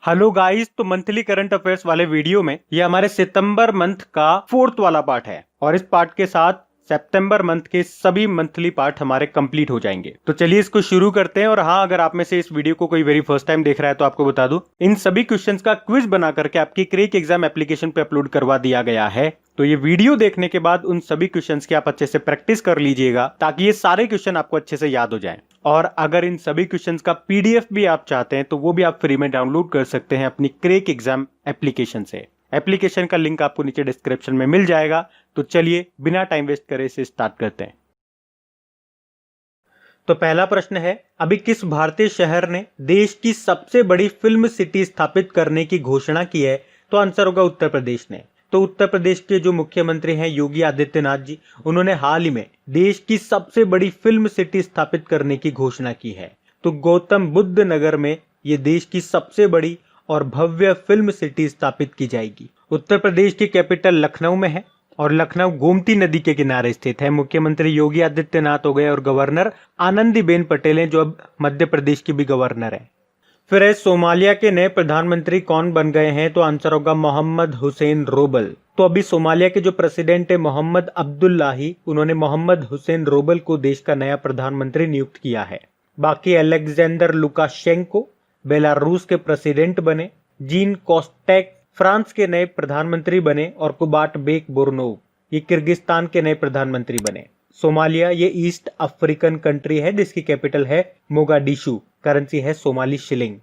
Hello guys, तो monthly current affairs वाले video में ये हमारे सितंबर मंथ का 4th वाला पार्ट है और इस पार्ट के साथ सितंबर मंथ के सभी मंथली पार्ट हमारे कंप्लीट हो जाएंगे। तो चलिए इसको शुरू करते हैं। और हाँ, अगर आप में से इस वीडियो को कोई वेरी फर्स्ट टाइम देख रहा है तो आपको बता दूं, इन सभी क्वेश्चंस का क्विज बना करके आपकी क्रेक एग्जाम एप्लीकेशन पे अपलोड करवा दिया गया है। तो ये वीडियो देखने के बाद उन सभी क्वेश्चंस की आप अच्छे से प्रैक्टिस कर लीजिएगा ताकि ये सारे क्वेश्चन आपको अच्छे से याद हो जाएं। और अगर इन सभी क्वेश्चंस का पीडीएफ भी आप चाहते हैं तो वो भी आप फ्री में डाउनलोड कर सकते हैं अपनी क्रेक एग्जाम एप्लीकेशन से। एप्लीकेशन का लिंक आपको नीचे डिस्क्रिप्शन में मिल जाएगा। तो चलिए बिना टाइम वेस्ट करे इसे स्टार्ट करते हैं। तो पहला प्रश्न है, अभी किस भारतीय शहर ने देश की सबसे बड़ी फिल्म सिटी स्थापित करने की घोषणा की है? तो आंसर होगा उत्तर प्रदेश ने। तो उत्तर प्रदेश के जो मुख्यमंत्री हैं योगी आदित्यनाथ जी, उन्होंने हाल ही में देश की सबसे बड़ी फिल्म सिटी स्थापित करने की घोषणा की है। तो गौतम बुद्ध नगर में ये देश की सबसे बड़ी और भव्य फिल्म सिटी स्थापित की जाएगी। उत्तर प्रदेश की कैपिटल लखनऊ में है और लखनऊ गोमती नदी के किनारे स्थित है। मुख्यमंत्री योगी आदित्यनाथ हो गए और गवर्नर आनंदीबेन पटेल हैं जो अब मध्य प्रदेश की भी गवर्नर है। फिर है, सोमालिया के नए प्रधानमंत्री कौन बन गए हैं? तो आंसर होगा मोहम्मद हुसैन रोबल। तो अभी सोमालिया के जो प्रेसिडेंट है मोहम्मद अब्दुल्लाही, उन्होंने मोहम्मद हुसैन रोबल को देश का नया प्रधानमंत्री नियुक्त किया है। बाकी अलेक्जेंडर लुकाशेंको बेलारूस के प्रेसिडेंट बने, जीन कोस्टेक फ्रांस के नए प्रधानमंत्री बने और कुबाट बेक बोर्नोव ये किर्गिस्तान के नए प्रधानमंत्री बने। सोमालिया ये ईस्ट अफ्रीकन कंट्री है जिसकी कैपिटल है मोगाडिशु, करेंसी है सोमाली शिलिंग।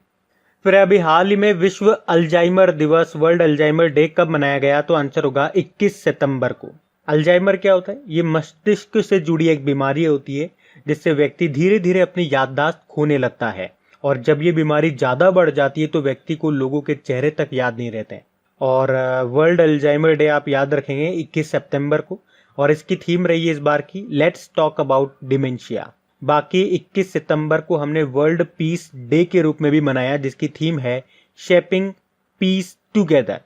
फिर अभी हाल ही में विश्व अल्जाइमर दिवस, वर्ल्ड अल्जाइमर डे कब मनाया गया? तो आंसर होगा 21 सितंबर को। अल्जाइमर क्या होता है? ये मस्तिष्क से जुड़ी एक बीमारी होती है जिससे व्यक्ति धीरे धीरे अपनी याददाश्त खोने लगता है और जब ये बीमारी ज्यादा बढ़ जाती है तो व्यक्ति को लोगों के चेहरे तक याद नहीं रहते। और वर्ल्ड अल्जाइमर डे आप याद रखेंगे 21 सितंबर को और इसकी थीम रही है इस बार की लेट्स टॉक अबाउट डिमेंशिया। बाकी 21 सितंबर को हमने वर्ल्ड पीस डे के रूप में भी मनाया जिसकी थीम है शेपिंग पीस टुगेदर।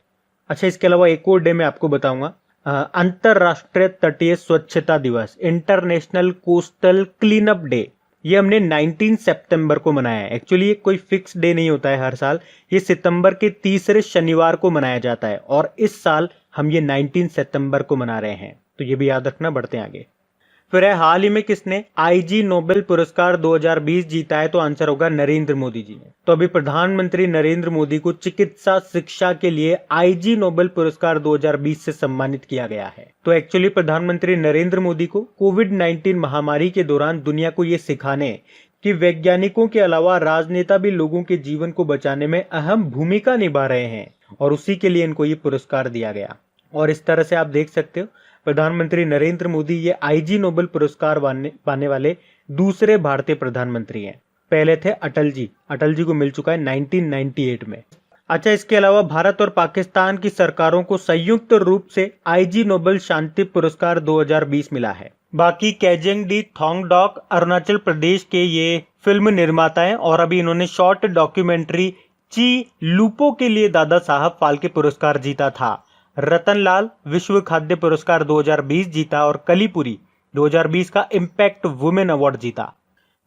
अच्छा, इसके अलावा एक और डे मैं आपको बताऊंगा, अंतरराष्ट्रीय तटीय स्वच्छता दिवस, international coastal clean up day. ये हमने 19 सितंबर को मनाया है। एक्चुअली ये कोई फिक्स डे नहीं होता है हर साल, ये सितंबर के तीसरे शनिवार को मनाया जाता है और इस साल हम ये 19 सितंबर को मना रहे हैं, तो ये भी याद रखना। बढ़ते हैं आगे। फिर है, हाल ही में किसने आईजी नोबेल पुरस्कार 2020 जीता है? तो आंसर होगा नरेंद्र मोदी जी ने। तो अभी प्रधानमंत्री नरेंद्र मोदी को चिकित्सा शिक्षा के लिए आईजी नोबेल पुरस्कार 2020 से सम्मानित किया गया है। तो एक्चुअली प्रधानमंत्री नरेंद्र मोदी को कोविड-19 महामारी के दौरान दुनिया को ये सिखाने कि वैज्ञानिकों के अलावा राजनेता भी लोगों के जीवन को बचाने में अहम भूमिका निभा रहे हैं और उसी के लिए इनको ये पुरस्कार दिया गया। और इस तरह से आप देख सकते हो प्रधानमंत्री नरेंद्र मोदी ये आईजी नोबेल पुरस्कार पाने वाले दूसरे भारतीय प्रधानमंत्री हैं। पहले थे अटल जी को मिल चुका है 1998 में। अच्छा, इसके अलावा भारत और पाकिस्तान की सरकारों को संयुक्त रूप से आईजी नोबेल शांति पुरस्कार 2020 मिला है। बाकी केजेंग डी थोंगडॉक अरुणाचल प्रदेश के ये फिल्म निर्माता हैं और अभी इन्होंने शॉर्ट डॉक्यूमेंट्री ची लूपो के लिए दादा साहब फाल्के पुरस्कार जीता था। रतनलाल विश्व खाद्य पुरस्कार 2020 जीता और कलीपुरी 2020 का इम्पैक्ट वुमेन अवार्ड जीता।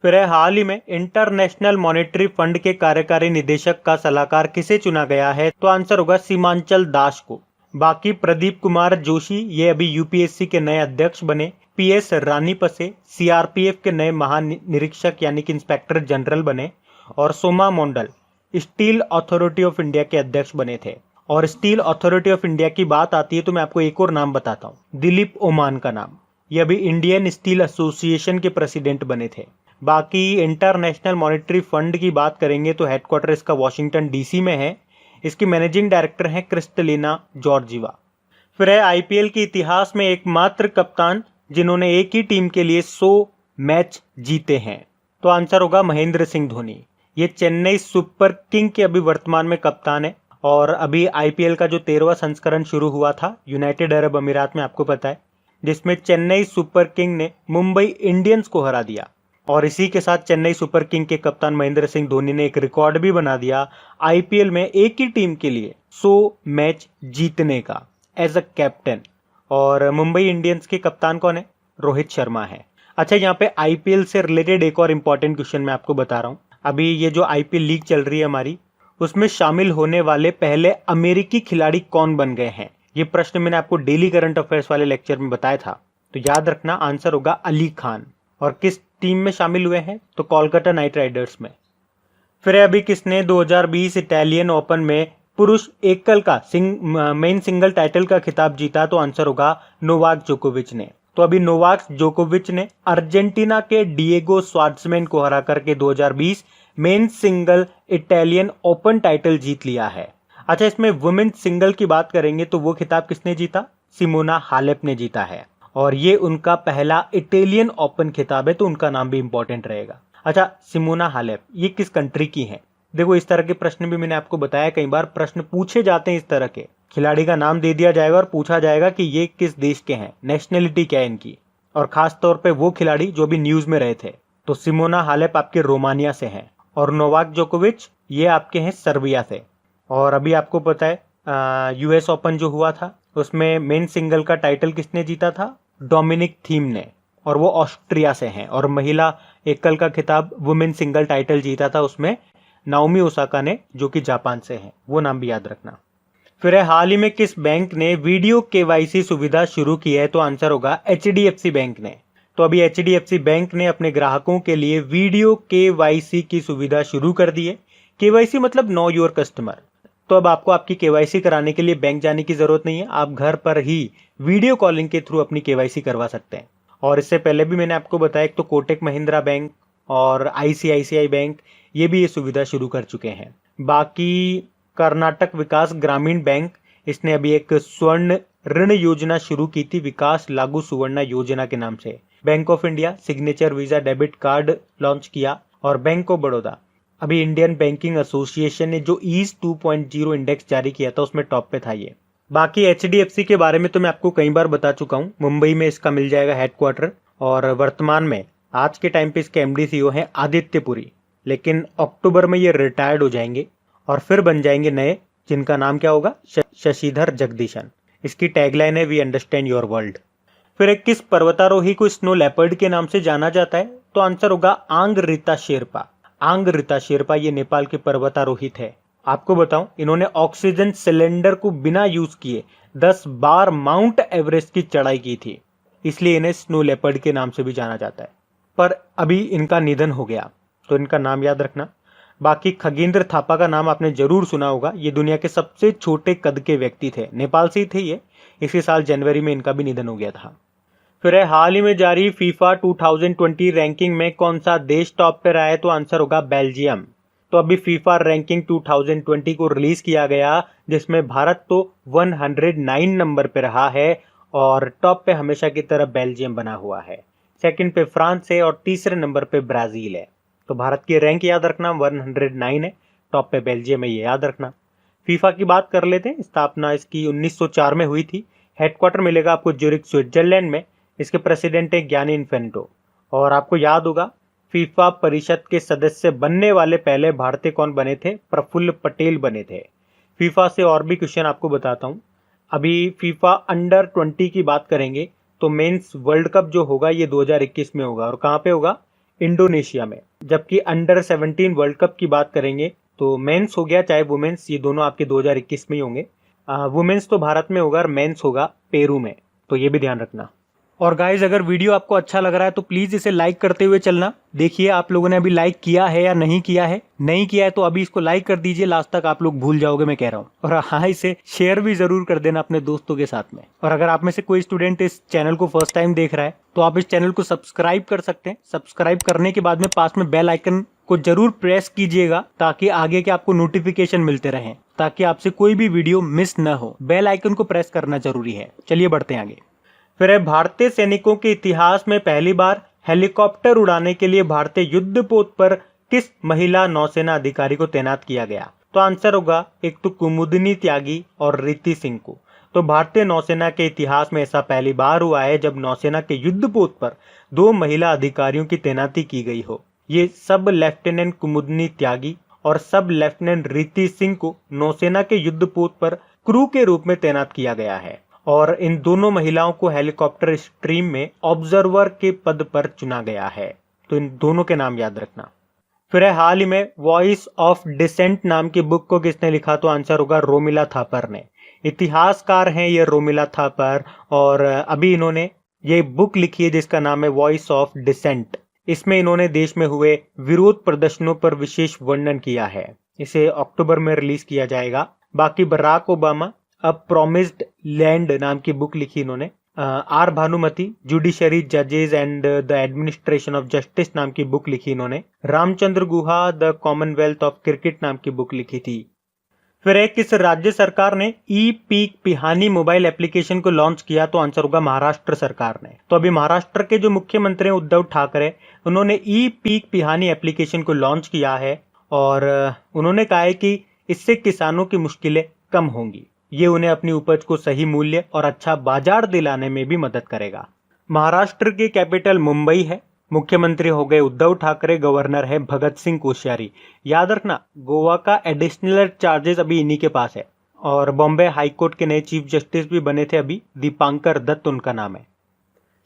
फिर है, हाल ही में इंटरनेशनल मॉनेटरी फंड के कार्यकारी निदेशक का सलाहकार किसे चुना गया है? तो आंसर होगा सीमांचल दास को। बाकी प्रदीप कुमार जोशी ये अभी यूपीएससी के नए अध्यक्ष बने। पीएस रानीपसे सीआरपीएफ के नए महानिरीक्षक यानी कि इंस्पेक्टर जनरल बने और Soma Mondal steel authority of India के अध्यक्ष बने थे। और स्टील अथॉरिटी ऑफ इंडिया की बात आती है तो मैं आपको एक और नाम बताता हूँ, दिलीप ओमान का नाम। ये अभी इंडियन स्टील एसोसिएशन के प्रेसिडेंट बने थे। बाकी इंटरनेशनल मॉनेटरी फंड की बात करेंगे तो हेडक्वार्टर इसका वॉशिंगटन डीसी में है। इसकी मैनेजिंग डायरेक्टर है क्रिस्टलिना जॉर्जिवा। फिर है, आईपीएल के इतिहास में एकमात्र कप्तान जिन्होंने एक ही टीम के लिए 100 मैच जीते हैं। तो आंसर होगा महेंद्र सिंह धोनी। ये चेन्नई सुपर किंग के अभी वर्तमान में कप्तान है और अभी आईपीएल का जो 13वां संस्करण शुरू हुआ था यूनाइटेड अरब अमीरात में, आपको पता है, जिसमें चेन्नई सुपर किंग ने मुंबई इंडियंस को हरा दिया। और इसी के साथ चेन्नई सुपर किंग के कप्तान महेंद्र सिंह धोनी ने एक रिकॉर्ड भी बना दिया आईपीएल में एक ही टीम के लिए 100 मैच जीतने का एज अ कैप्टन। और मुंबई इंडियंस के कप्तान कौन है? रोहित शर्मा है। अच्छा, यहाँ पे आईपीएल से रिलेटेड एक और इंपॉर्टेंट क्वेश्चन मैं आपको बता रहा हूँ। अभी ये जो आईपीएल लीग चल रही है हमारी, उसमें शामिल होने वाले पहले अमेरिकी खिलाड़ी कौन बन गए हैं? ये प्रश्न मैंने आपको डेली करंट अफेयर्स वाले लेक्चर में बताया था, तो याद रखना आंसर होगा अली खान। और किस टीम में शामिल हुए हैं? तो कोलकाता नाइट राइडर्स में। फिर अभी किसने 2020 इटालियन ओपन में पुरुष एकल का मेन सिंगल टाइटल का खिताब जीता? तो आंसर होगा नोवाक जोकोविच ने। तो अभी नोवाक जोकोविच ने अर्जेंटीना के डिएगो स्वार्ट्जमैन को हरा करके 2020 men single Italian open title जीत लिया है। अच्छा, इसमें वुमेन्स सिंगल की बात करेंगे तो वो खिताब किसने जीता? सिमोना हालेप ने जीता है, और ये उनका पहला इटालियन ओपन खिताब है, तो उनका नाम भी इंपॉर्टेंट रहेगा। अच्छा, सिमोना हालेप ये किस कंट्री की हैं? देखो, इस तरह के प्रश्न भी मैंने आपको बताया, कई बार प्रश्न पूछे जाते हैं इस तरह के। खिलाड़ी का नाम दे दिया जाएगा और पूछा जाएगा कि ये किस देश के हैं, नेशनलिटी क्या है इनकी, और खास तौर पे वो खिलाड़ी जो भी न्यूज में रहे थे। तो सिमोना हालेप आपके रोमानिया से हैं, और नोवाक जोकोविच ये आपके हैं सर्बिया से। और अभी आपको पता है यूएस ओपन जो हुआ था उसमें मेन सिंगल का टाइटल किसने जीता था? डोमिनिक थीम ने, और वो ऑस्ट्रिया से हैं। और महिला एकल का खिताब वुमेन सिंगल टाइटल जीता था, उसमें नाओमी ओसाका ने, जो कि जापान से हैं। वो नाम भी याद रखना। फिर हाल ही में किस बैंक ने वीडियो केवाईसी सुविधा शुरू की है? तो आंसर होगा एचडीएफसी बैंक ने। तो अभी एचडीएफसी बैंक ने अपने ग्राहकों के लिए वीडियो केवाईसी की सुविधा शुरू कर दी है। केवाईसी मतलब नो योर कस्टमर। तो अब आपको आपकी केवाईसी कराने के लिए बैंक जाने की जरूरत नहीं है, आप घर पर ही वीडियो कॉलिंग के थ्रू अपनी केवाईसी करवा सकते हैं। और इससे पहले भी मैंने आपको बताया, एक तो कोटक महिंद्रा बैंक और आईसीआईसीआई बैंक ये भी ये सुविधा शुरू कर चुके हैं। बाकी कर्नाटक विकास ग्रामीण बैंक, इसने अभी एक स्वर्ण ऋण योजना शुरू की थी, विकास लागू सुवर्णा योजना के नाम से। Bank of India signature visa debit card launch किया, और बैंक ऑफ बड़ौदा अभी इंडियन बैंकिंग एसोसिएशन ने जो ईज 2.0 इंडेक्स जारी किया था उसमें टॉप पे था ये। बाकी एचडीएफसी के बारे में तो मैं आपको कई बार बता चुका हूँ, मुंबई में इसका मिल जाएगा हेडक्वार्टर, और वर्तमान में आज के टाइम पे इसके एमडी सीईओ हैं आदित्य पुरी, लेकिन अक्टूबर में ये रिटायर्ड हो जाएंगे और फिर बन जाएंगे नए, जिनका नाम क्या होगा? शशिधर जगदीशन। इसकी टैगलाइन है वी अंडरस्टैंड योर वर्ल्ड। फिर एक किस पर्वतारोही को स्नो लेपर्ड के नाम से जाना जाता है? तो आंसर होगा आंग रीता शेरपा। आंग रीता शेरपा ये नेपाल के पर्वतारोही थे। आपको बताऊं, इन्होंने ऑक्सीजन सिलेंडर को बिना यूज किए 10 बार माउंट एवरेस्ट की चढ़ाई की थी, इसलिए इन्हें स्नो लेपर्ड के नाम से भी जाना जाता है। पर अभी इनका निधन हो गया, तो इनका नाम याद रखना। बाकी खगेंद्र थापा का नाम आपने जरूर सुना होगा, ये दुनिया के सबसे छोटे कद के व्यक्ति थे, नेपाल से ही थे ये। इसी साल जनवरी में इनका भी निधन हो गया था। फिर हाल ही में जारी फीफा 2020 रैंकिंग में कौन सा देश टॉप पे रहा है? तो आंसर होगा बेल्जियम। तो अभी फीफा रैंकिंग 2020 को रिलीज किया गया, जिसमें भारत तो 109 नंबर पे रहा है, और टॉप पे हमेशा की तरह बेल्जियम बना हुआ है। सेकंड पे फ्रांस है, और तीसरे नंबर पे ब्राजील है। तो भारत की रैंक याद रखना 109 है, टॉप पे बेल्जियम है, ये याद रखना। फीफा की बात कर लेते हैं। स्थापना इसकी 1904 में हुई थी। हेडक्वार्टर मिलेगा आपको ज्यूरिख स्विट्जरलैंड में। इसके प्रेसिडेंट है ज्ञानी इन्फेंटो। और आपको याद होगा फीफा परिषद के सदस्य बनने वाले पहले भारतीय कौन बने थे? प्रफुल्ल पटेल बने थे। फीफा से और भी क्वेश्चन आपको बताता हूँ। अभी फीफा अंडर 20 की बात करेंगे तो मेंस वर्ल्ड कप जो होगा ये 2021 में होगा, और कहाँ पे होगा? इंडोनेशिया में। जबकि अंडर 17 वर्ल्ड कप की बात करेंगे तो मेंस हो गया चाहे वुमेन्स, ये दोनों आपके 2021 में ही होंगे। वुमेन्स तो भारत में होगा और मेंस होगा पेरू में, तो ये भी ध्यान रखना। और गाइज, अगर वीडियो आपको अच्छा लग रहा है तो प्लीज इसे लाइक करते हुए चलना। देखिए आप लोगों ने अभी लाइक किया है या नहीं किया है। नहीं किया है तो अभी इसको लाइक कर दीजिए, लास्ट तक आप लोग भूल जाओगे मैं कह रहा हूँ। और हाँ, इसे शेयर भी जरूर कर देना अपने दोस्तों के साथ में। और अगर आप में से कोई स्टूडेंट इस चैनल को फर्स्ट टाइम देख रहा है तो आप इस चैनल को सब्सक्राइब कर सकते हैं। सब्सक्राइब करने के बाद में पास में बेल आइकन को जरूर प्रेस कीजिएगा, ताकि आगे के आपको नोटिफिकेशन मिलते रहें, ताकि आपसे कोई भी वीडियो मिस न हो। बेल आइकन को प्रेस करना जरूरी है। चलिए बढ़ते हैं आगे। फिर भारतीय सैनिकों के इतिहास में पहली बार हेलीकॉप्टर उड़ाने के लिए भारतीय युद्धपोत पर किस महिला नौसेना अधिकारी को तैनात किया गया? तो आंसर होगा एक तो कुमुदिनी त्यागी और रीति सिंह को। तो भारतीय नौसेना के इतिहास में ऐसा पहली बार हुआ है जब नौसेना के युद्धपोत पर 2 महिला अधिकारियों की तैनाती की गई हो। ये सब लेफ्टिनेंट कुमुदिनी त्यागी और सब लेफ्टिनेंट रीति सिंह को नौसेना के युद्धपोत पर क्रू के रूप में तैनात किया गया है, और इन दोनों महिलाओं को हेलीकॉप्टर स्ट्रीम में ऑब्जर्वर के पद पर चुना गया है। तो इन दोनों के नाम याद रखना। फिर है हाल ही में वॉइस ऑफ डिसेंट नाम की बुक को किसने लिखा, तो आंसर होगा रोमिला थापर ने। इतिहासकार हैं ये रोमिला थापर, और अभी इन्होंने ये बुक लिखी है जिसका नाम है वॉइस ऑफ डिसेंट। इसमें इन्होंने देश में हुए विरोध प्रदर्शनों पर विशेष वर्णन किया है। इसे अक्टूबर में रिलीज किया जाएगा। बाकी बराक ओबामा अ प्रॉमिस्ड लैंड नाम की बुक लिखी इन्होंने। आर भानुमति जुडिशरी जजेस and the administration of justice नाम की बुक लिखी इन्होंने। Ramachandra Guha the Commonwealth of cricket नाम की बुक लिखी थी। फिर एक किस राज्य सरकार ने ई पीक पिहानी मोबाइल एप्लीकेशन को लॉन्च किया, तो आंसर होगा महाराष्ट्र सरकार ने। तो अभी महाराष्ट्र के जो मुख्यमंत्री हैं उद्धव ठाकरे, उन्होंने ई पीक पिहानी एप्लीकेशन को लॉन्च किया है और उन्होंने कहा है कि इससे किसानों की मुश्किलें कम होंगी। ये उन्हें अपनी उपज को सही मूल्य और अच्छा बाजार दिलाने में भी मदद करेगा। महाराष्ट्र की कैपिटल मुंबई है। मुख्यमंत्री हो गए उद्धव ठाकरे, गवर्नर है भगत सिंह कोश्यारी। याद रखना, गोवा का एडिशनल चार्जेस अभी इन्हीं के पास है। और बॉम्बे हाईकोर्ट के नए चीफ जस्टिस भी बने थे अभी, दीपांकर दत्त उनका नाम है।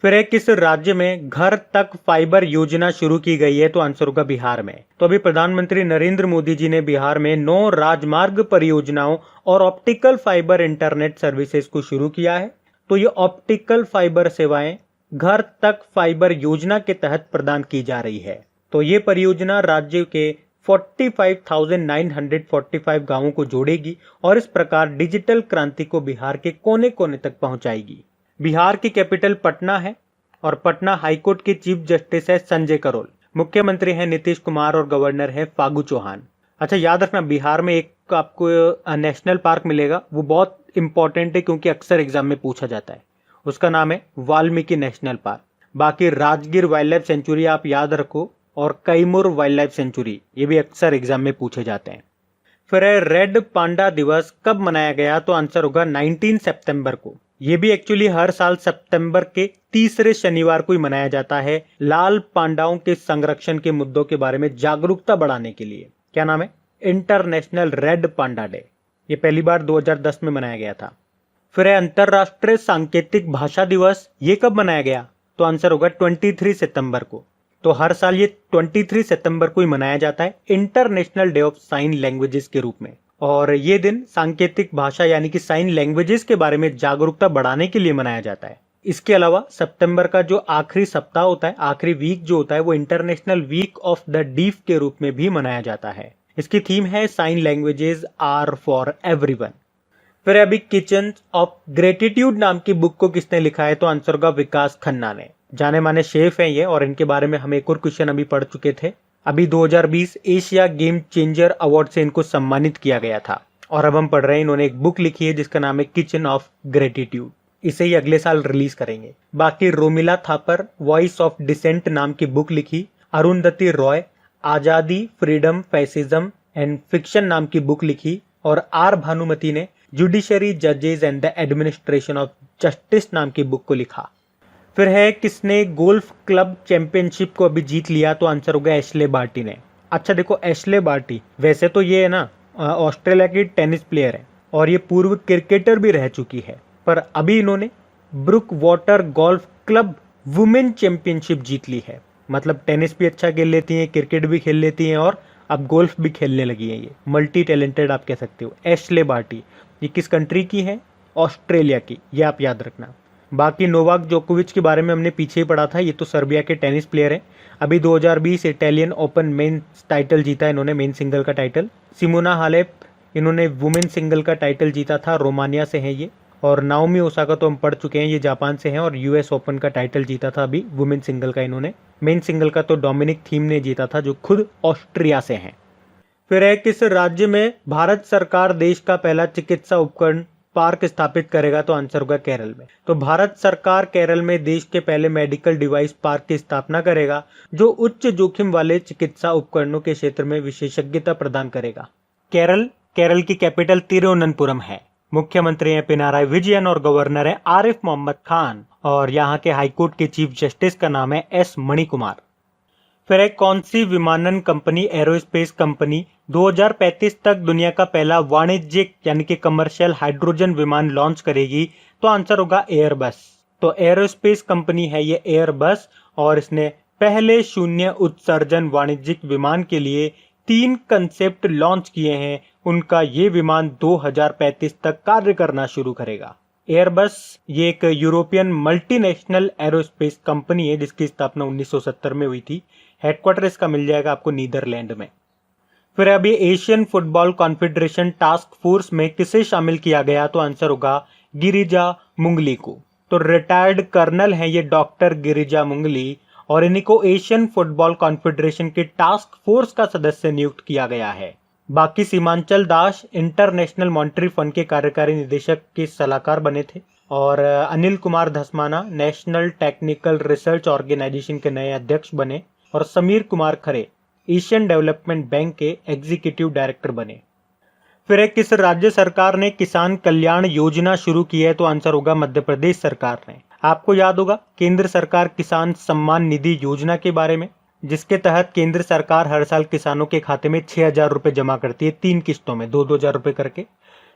फिर एक किस राज्य में घर तक फाइबर योजना शुरू की गई है, तो आंसर होगा बिहार में। तो अभी प्रधानमंत्री नरेंद्र मोदी जी ने बिहार में 9 राजमार्ग परियोजनाओं और ऑप्टिकल फाइबर इंटरनेट सर्विसेज को शुरू किया है। तो ये ऑप्टिकल फाइबर सेवाएं घर तक फाइबर योजना के तहत प्रदान की जा रही है। तो ये परियोजना राज्य के 45,945 गांवों को जोड़ेगी और इस प्रकार डिजिटल क्रांति को बिहार के कोने कोने तक पहुंचाएगी। बिहार की कैपिटल पटना है और पटना हाईकोर्ट के चीफ जस्टिस है संजय करोल। मुख्यमंत्री हैं नीतीश कुमार और गवर्नर है फागू चौहान। अच्छा, याद रखना, बिहार में एक आपको नेशनल पार्क मिलेगा, वो बहुत इंपॉर्टेंट है क्योंकि अक्सर एग्जाम में पूछा जाता है। उसका नाम है वाल्मीकि नेशनल पार्क। बाकी राजगीर वाइल्ड लाइफ सेंचुरी आप याद रखो, और कैमूर वाइल्ड लाइफ सेंचुरी, ये भी अक्सर एग्जाम में पूछे जाते हैं। फिर रेड पांडा दिवस कब मनाया गया, तो आंसर होगा 19 सितंबर को। ये भी एक्चुअली हर साल सितंबर के तीसरे शनिवार को ही मनाया जाता है, लाल पांडाओं के संरक्षण के मुद्दों के बारे में जागरूकता बढ़ाने के लिए। क्या नाम है? International red panda day. ये पहली बार 2010 में मनाया गया था। फिर है अंतरराष्ट्रीय सांकेतिक भाषा दिवस। ये कब मनाया गया, तो आंसर होगा 23 सितंबर को। तो हर साल ये 23 सितंबर को ही मनाया जाता है international day of sine languages के रूप में। और ये दिन सांकेतिक भाषा यानी कि साइन लैंग्वेजेस के बारे में जागरूकता बढ़ाने के लिए मनाया जाता है। इसके अलावा सितंबर का जो आखिरी सप्ताह होता है, आखिरी वीक जो होता है, वो international week of the deaf के रूप में भी मनाया जाता है। इसकी थीम है sign languages are for everyone. फिर अभी किचन ऑफ ग्रेटिट्यूड नाम की बुक को किसने लिखा है, तो आंसर होगा विकास खन्ना ने। जाने माने शेफ हैं ये, और इनके बारे में हम एक और क्वेश्चन अभी पढ़ चुके थे। अभी 2020 एशिया गेम चेंजर अवार्ड से इनको सम्मानित किया गया था। और अब हम पढ़ रहे हैं, इन्होंने एक बुक लिखी है जिसका नाम है किचन ऑफ ग्रेटिट्यूड। इसे ही अगले साल रिलीज करेंगे। बाकी Romila Thapar voice of dissent नाम की बुक लिखी। अरुंधति रॉय आजादी, फ्रीडम, फैसिज्म एंड फिक्शन नाम की बुक लिखी। और आर भानुमति ने जुडिशरी जजेस and the administration of justice नाम की बुक को लिखा। फिर है किसने गोल्फ क्लब चैंपियनशिप को अभी जीत लिया, तो आंसर होगा एशले बार्टी ने। अच्छा देखो, एशले बार्टी वैसे तो ये है ना ऑस्ट्रेलिया की टेनिस प्लेयर है और ये पूर्व क्रिकेटर भी रह चुकी है, पर अभी इन्होंने Brookwater golf club women championship जीत ली है। मतलब टेनिस भी अच्छा खेल लेती हैं, क्रिकेट भी खेल लेती हैं और अब गोल्फ भी खेलने लगी हैं। ये मल्टी टैलेंटेड आप कह सकते हो। एशले बार्टी ये किस कंट्री की है? ऑस्ट्रेलिया की, ये आप याद रखना। बाकी नोवाक जोकोविच के बारे में हमने पीछे ही पढ़ा था, ये तो सर्बिया के टेनिस प्लेयर हैं। अभी 2020 इटालियन ओपन मेन टाइटल जीता इन्होंने, मेन सिंगल का टाइटल। सिमोना हालेप, इन्होंने वुमेन सिंगल का टाइटल जीता था, रोमानिया से हैं ये। और नाओमी ओसाका तो हम पढ़ चुके हैं, ये जापान से हैं और यूएस ओपन का टाइटल जीता था अभी वुमेन सिंगल का इन्होंने। मेन सिंगल का तो डोमिनिक थीम ने जीता था जो खुद ऑस्ट्रिया से हैं। फिर है किस राज्य में भारत सरकार देश का पहला चिकित्सा उपकरण पार्क स्थापित करेगा, तो आंसर होगा केरल में। तो भारत सरकार केरल में देश के पहले मेडिकल डिवाइस पार्क की स्थापना करेगा जो उच्च जोखिम वाले चिकित्सा उपकरणों के क्षेत्र में विशेषज्ञता प्रदान करेगा। केरल की कैपिटल तिरुवनंतपुरम है। मुख्यमंत्री हैं पिनाराई विजयन और गवर्नर है आरिफ मोहम्मद खान, और यहाँ के हाईकोर्ट के चीफ जस्टिस का नाम है एस मणिकुमार। फिर एक कौन सी विमानन कंपनी, एरोस्पेस कंपनी 2035 तक दुनिया का पहला वाणिज्यिक यानी कि कमर्शियल हाइड्रोजन विमान लॉन्च करेगी, तो आंसर होगा एयरबस। तो एरोस्पेस कंपनी है ये एयरबस, और इसने पहले शून्य उत्सर्जन वाणिज्यिक विमान के लिए 3 कंसेप्ट लॉन्च किए हैं। उनका ये विमान 2035 तक कार्य करना शुरू करेगा। एयरबस ये एक यूरोपियन मल्टीनेशनल एरोस्पेस कंपनी है जिसकी स्थापना 1970 में हुई थी। हेडक्वार्टर इसका मिल जाएगा आपको नीदरलैंड में। फिर अभी Asian football confederation task force में किसे शामिल किया गया? तो आंसर होगा गिरिजा मुंगली को। तो रिटायर्ड कर्नल हैं ये डॉक्टर गिरिजा मुंगली और इन्हीं को एशियन फुटबॉल कॉन्फेडरेशन के टास्क फोर्स का सदस्य नियुक्त किया गया है। बाकी Simanchal Das international monetary fund के कार्यकारी निदेशक के सलाहकार बने थे और Anil Kumar Dhasmana national technical research organisation के नए अध्यक्ष बने और Sameer Kumar Khare Asian development bank के एग्जीक्यूटिव डायरेक्टर बने। फिर किस राज्य सरकार ने किसान कल्याण योजना शुरू की है? तो आंसर होगा मध्य प्रदेश सरकार ने। आपको याद होगा केंद्र सरकार किसान सम्मान निधि योजना के बारे में, जिसके तहत केंद्र सरकार हर साल किसानों के खाते में 6,000 रुपए जमा करती है 3 किस्तों में 2-2 रुपए करके।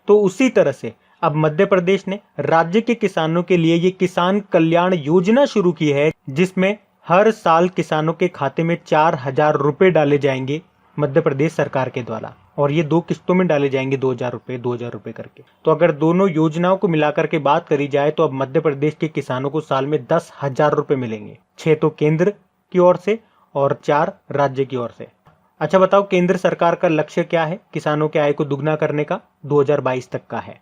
तो उसी तरह से अब मध्य प्रदेश ने राज्य के किसानों के लिए ये किसान कल्याण योजना शुरू की है जिसमें हर साल किसानों के खाते में 4,000 रुपए डाले जाएंगे मध्य प्रदेश सरकार के द्वारा और ये 2 किस्तों में डाले जाएंगे 2,000 रुपए करके। तो अगर दोनों योजनाओं को मिलाकर के बात करी जाए तो अब मध्य प्रदेश के किसानों को साल में 10,000 रुपए मिलेंगे। 6 तो केंद्र की ओर से और 4 राज्य की ओर से। अच्छा बताओ केंद्र सरकार का लक्ष्य क्या है किसानों के आय को दुगना करने का? 2022 तक का है।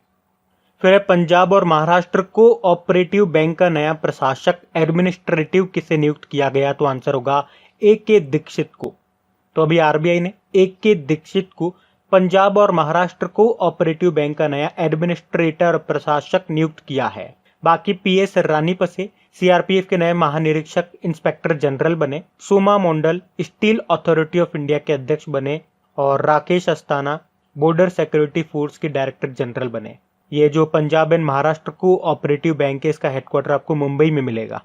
फिर पंजाब और महाराष्ट्र को ऑपरेटिव बैंक का नया प्रशासक एडमिनिस्ट्रेटिव किसे नियुक्त किया गया? तो आंसर होगा ए.के. दीक्षित को। तो अभी आरबीआई ने ए.के. दीक्षित को पंजाब और महाराष्ट्र को ऑपरेटिव बैंक का नया एडमिनिस्ट्रेटर प्रशासक नियुक्त किया है। बाकी पीएस रानीपसे सीआरपीएफ के नए महानिरीक्षक इंस्पेक्टर जनरल बने। Soma Mondal steel authority of India के अध्यक्ष बने और Rakesh Asthana border security force के डायरेक्टर जनरल बने। ये जो Punjab and Maharashtra co operative bank है इसका हेडक्वार्टर आपको मुंबई में मिलेगा।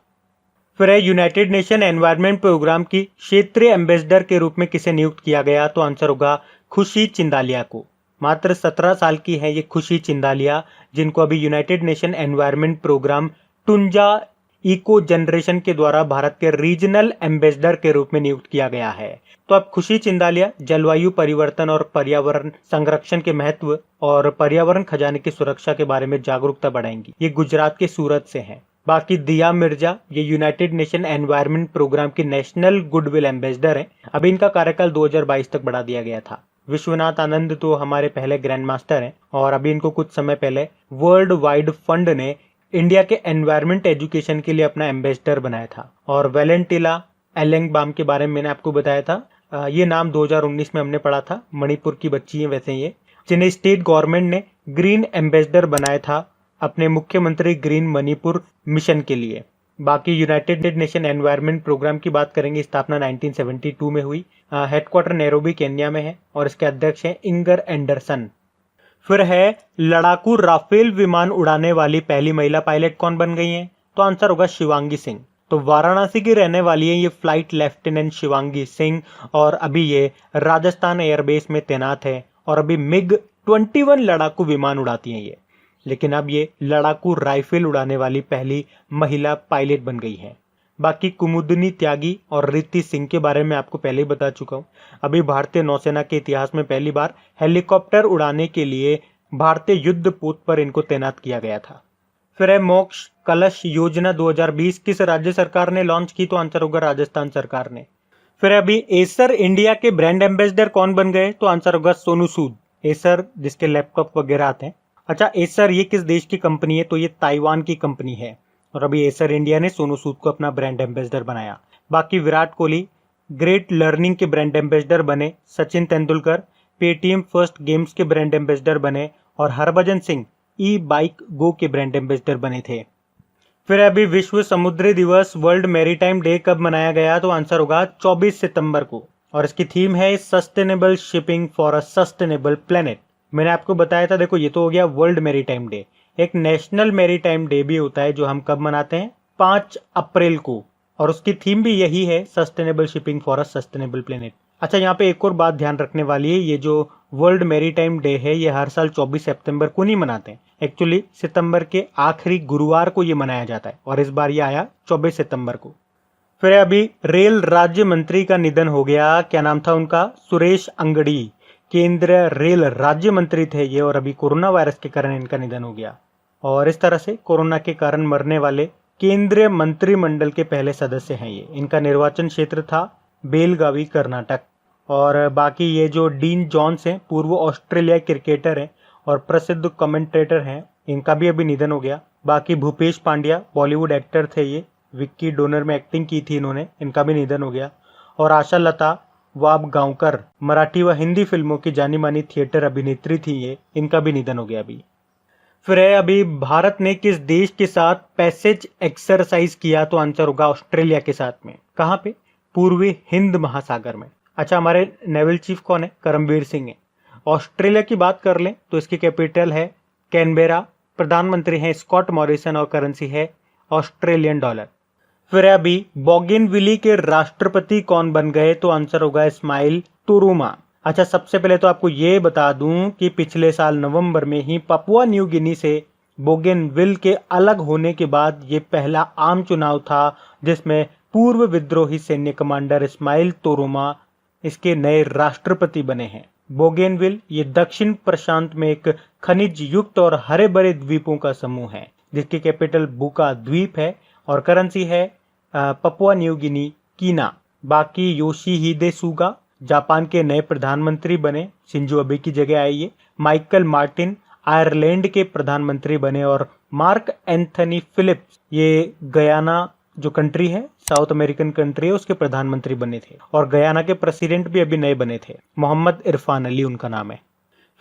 फिर यूनाइटेड नेशन एनवायरनमेंट प्रोग्राम की क्षेत्रीय एम्बेसडर के रूप में किसे नियुक्त किया गया? तो आंसर होगा खुशी चिंदालिया को। मात्र 17 साल की है ये खुशी चिंदालिया जिनको अभी United Nation environment programme Tunza eco generation के द्वारा भारत के रीजनल एम्बेसडर के रूप में नियुक्त किया गया है। तो अब खुशी चिंदालिया जलवायु परिवर्तन और पर्यावरण संरक्षण के महत्व और पर्यावरण खजाने की सुरक्षा के बारे में जागरूकता बढ़ाएंगी। ये गुजरात के सूरत से हैं। बाकी दिया मिर्जा ये यूनाइटेड नेशन एनवायरनमेंट प्रोग्राम की नेशनल गुडविल एम्बेसडर हैं। अभी इनका कार्यकाल 2022 तक बढ़ा दिया गया था। विश्वनाथ आनंद तो हमारे पहले ग्रैंड मास्टर हैं और अभी इनको कुछ समय पहले वर्ल्ड वाइड फंड ने इंडिया के एनवायरनमेंट एजुकेशन के लिए अपना एम्बेसडर बनाया था। और वेलेंटिला एलेंगबाम के बारे में मैंने आपको बताया था, ये नाम 2019 में हमने पढ़ा था। मणिपुर की बच्ची है वैसे ये, जिन्हें स्टेट गवर्नमेंट ने ग्रीन एम्बेसडर बनाया था अपने मुख्यमंत्री ग्रीन मणिपुर मिशन के लिए। बाकी यूनाइटेड नेशन एनवायरनमेंट प्रोग्राम की बात करेंगे, स्थापना 1972 में हुई। हेडक्वार्टर नैरोबी केन्या में है और इसके अध्यक्ष हैं इंगर एंडरसन। फिर है लड़ाकू राफेल विमान उड़ाने वाली पहली महिला पायलट कौन बन गई हैं? तो आंसर होगा शिवांगी सिंह। तो वाराणसी की रहने वाली है ये फ्लाइट लेफ्टिनेंट शिवांगी सिंह और अभी ये राजस्थान एयरबेस में तैनात है और अभी मिग 21 लड़ाकू विमान उड़ाती हैं ये। लेकिन अब ये लड़ाकू राइफल उड़ाने वाली पहली महिला पायलट बन गई है। बाकी कुमुदनी त्यागी और रिद्धि सिंह के बारे में आपको पहले ही बता चुका हूं। अभी भारतीय नौसेना के इतिहास में पहली बार हेलीकॉप्टर उड़ाने के लिए भारतीय युद्ध पोत पर इनको तैनात किया गया था। फिर है मोक्ष कलश योजना 2020 किस राज्य सरकार ने लॉन्च की? तो आंसर होगा राजस्थान सरकार ने। फिर अभी एसर इंडिया के ब्रांड एम्बेसडर कौन बन गए? तो आंसर होगा सोनू सूद। एसर जिसके लैपटॉप वगैरह आते हैं। अच्छा एसर ये किस देश की कंपनी है? तो ये ताइवान की कंपनी है और अभी एसर इंडिया ने सोनू सूद को अपना ब्रांड एम्बेसडर बनाया। बाकी विराट कोहली ग्रेट लर्निंग के ब्रांड एम्बेसडर बने। Sachin Tendulkar Paytm first games के ब्रांड एम्बेसडर बने और हरभजन सिंह ई बाइक गो के ब्रांड एम्बेसडर बने थे। फिर अभी विश्व समुद्री दिवस वर्ल्ड मैरीटाइम डे कब मनाया गया? तो आंसर होगा 24 सितंबर को और इसकी थीम है sustainable shipping for a sustainable planet. मैंने आपको बताया था, देखो ये तो हो गया वर्ल्ड मैरीटाइम डे। एक नेशनल मैरीटाइम डे भी होता है जो हम कब मनाते हैं? 5 अप्रैल को और उसकी थीम भी यही है sustainable shipping for a sustainable planet. अच्छा यहाँ पे एक और बात ध्यान रखने वाली है, ये जो वर्ल्ड मैरीटाइम डे है ये हर साल 24 सितंबर को नहीं मनाते हैं। एक्चुअली सितंबर के आखिरी गुरुवार को ये मनाया जाता है और इस बार ये आया 24 सितंबर को। फिर अभी रेल राज्य मंत्री का निधन हो गया। क्या नाम था उनका? सुरेश अंगड़ी। केंद्रीय रेल राज्य मंत्री थे ये, और अभी कोरोना वायरस के कारण इनका निधन हो गया। और इस तरह से कोरोना के कारण मरने वाले केंद्रीय मंत्रिमंडल के पहले सदस्य हैं ये। इनका निर्वाचन क्षेत्र था बेलगावी, कर्नाटक। और बाकी ये जो डीन जॉन्स हैं, पूर्व ऑस्ट्रेलिया क्रिकेटर हैं और प्रसिद्ध कमेंटेटर हैं, इनका भी अभी निधन हो गया। बाकी भूपेश पांड्या बॉलीवुड एक्टर थे ये, विक्की डोनर में एक्टिंग की थी इन्होंने, इनका भी निधन हो गया। और आशा लता वाबगांवकर मराठी व हिंदी फिल्मों की जानी मानी थिएटर अभिनेत्री थी ये, इनका भी निधन हो गया अभी। फिर है अभी भारत ने किस देश के साथ पैसेज एक्सरसाइज किया? तो आंसर होगा ऑस्ट्रेलिया के साथ में। कहाँ पे? पूर्वी हिंद महासागर में। अच्छा, हमारे नेवल चीफ कौन है? करमबीर सिंह है। ऑस्ट्रेलिया की बात कर लें तो इसकी कैपिटल है कैनबेरा, प्रधानमंत्री हैं स्कॉट मॉरिसन और करेंसी है ऑस्ट्रेलियन डॉलर। फिर अभी बोगनविली के राष्ट्रपति कौन बन गए? तो आंसर होगा इस्माइल तुरुमा। अच्छा, सबसे पहले तो आपको ये बता दूं कि पिछले साल नवंबर में ही पपुआ न्यू गिनी से बोगनविल के अलग होने के बाद ये पहला आम चुनाव था जिसमें पूर्व विद्रोही सैन्य कमांडर इस्माइल तुरुमा इसके नए राष्ट्रपति बने हैं। बोगनविल ये दक्षिण प्रशांत में एक खनिज युक्त और हरे भरे द्वीपों का समूह है जिसकी कैपिटल बुका द्वीप है और करेंसी है पपुआ न्यू गिनी कीना। बाकी योशिहिदे सुगा जापान के नए प्रधानमंत्री बने, शिंजो अबे की जगह आए ये। माइकल मार्टिन आयरलैंड के प्रधानमंत्री बने और मार्क एंथनी फिलिप्स ये गयाना जो कंट्री है, साउथ अमेरिकन कंट्री है, उसके प्रधानमंत्री बने थे। और गयाना के प्रेसिडेंट भी अभी नए बने थे, मोहम्मद इरफान अली उनका नाम है।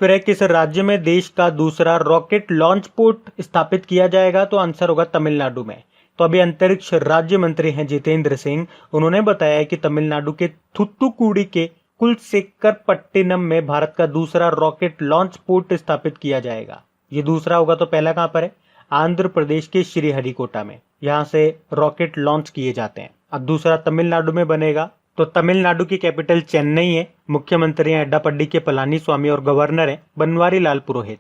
फिर है किस राज्य में देश का दूसरा रॉकेट लॉन्च पोर्ट स्थापित किया जाएगा? तो आंसर होगा तमिलनाडु में। तो अभी अंतरिक्ष राज्य मंत्री हैं जितेंद्र सिंह, उन्होंने बताया कि तमिलनाडु के थुत्तुकुडी के कुलसेक्करपट्टिनम में भारत का दूसरा रॉकेट लॉन्च पोर्ट स्थापित किया जाएगा। ये दूसरा होगा, तो पहला कहां पर है? आंध्र प्रदेश के श्रीहरिकोटा में, यहां से रॉकेट लॉन्च किए जाते हैं। अब दूसरा तमिलनाडु में बनेगा, तो तमिलनाडु की कैपिटल चेन्नई है, मुख्यमंत्री हैं एड्डापड्डी के पलानी स्वामी और गवर्नर हैं बनवारी लाल पुरोहित।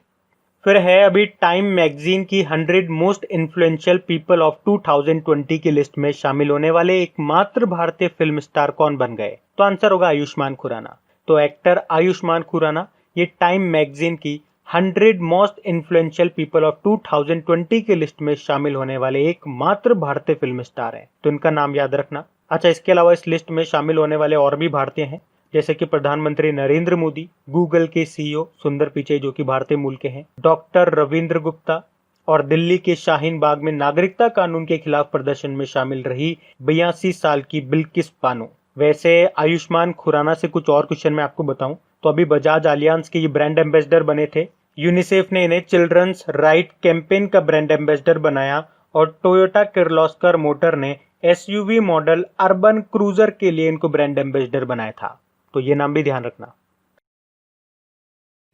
फिर है अभी टाइम मैगजीन की 100 मोस्ट इन्फ्लुएंशियल पीपल ऑफ 2020 की लिस्ट में शामिल होने वाले एकमात्र भारतीय फिल्म स्टार कौन बन गए? तो आंसर होगा आयुष्मान खुराना। तो एक्टर आयुष्मान खुराना ये टाइम मैगजीन की 100 मोस्ट इन्फ्लुएंशियल पीपल ऑफ 2020 की लिस्ट में शामिल होने वाले एकमात्र भारतीय फिल्म स्टार हैं, तो इनका नाम याद रखना। अच्छा, इसके अलावा इस लिस्ट में शामिल होने वाले और भी भारतीय हैं, जैसे कि प्रधानमंत्री नरेंद्र मोदी, गूगल के सीईओ सुंदर पिचई जो कि भारतीय मूल के हैं, डॉक्टर रविंद्र गुप्ता, और दिल्ली के शाहीन बाग में नागरिकता कानून के खिलाफ प्रदर्शन में शामिल रही 82 साल की बिल्किस बानो। वैसे आयुष्मान खुराना से कुछ और क्वेश्चन मैं आपको बताऊं तो अभी बजाज अलियांस के ये ब्रांड एम्बेसडर बने थे। यूनिसेफ ने इन्हें चिल्ड्रंस राइट कैंपेन का ब्रांड एम्बेसडर बनाया और टोयोटा किर्लोस्कर मोटर ने एसयूवी मॉडल अर्बन क्रूजर के लिए इनको ब्रांड एम्बेसडर बनाया था, तो ये नाम भी ध्यान रखना।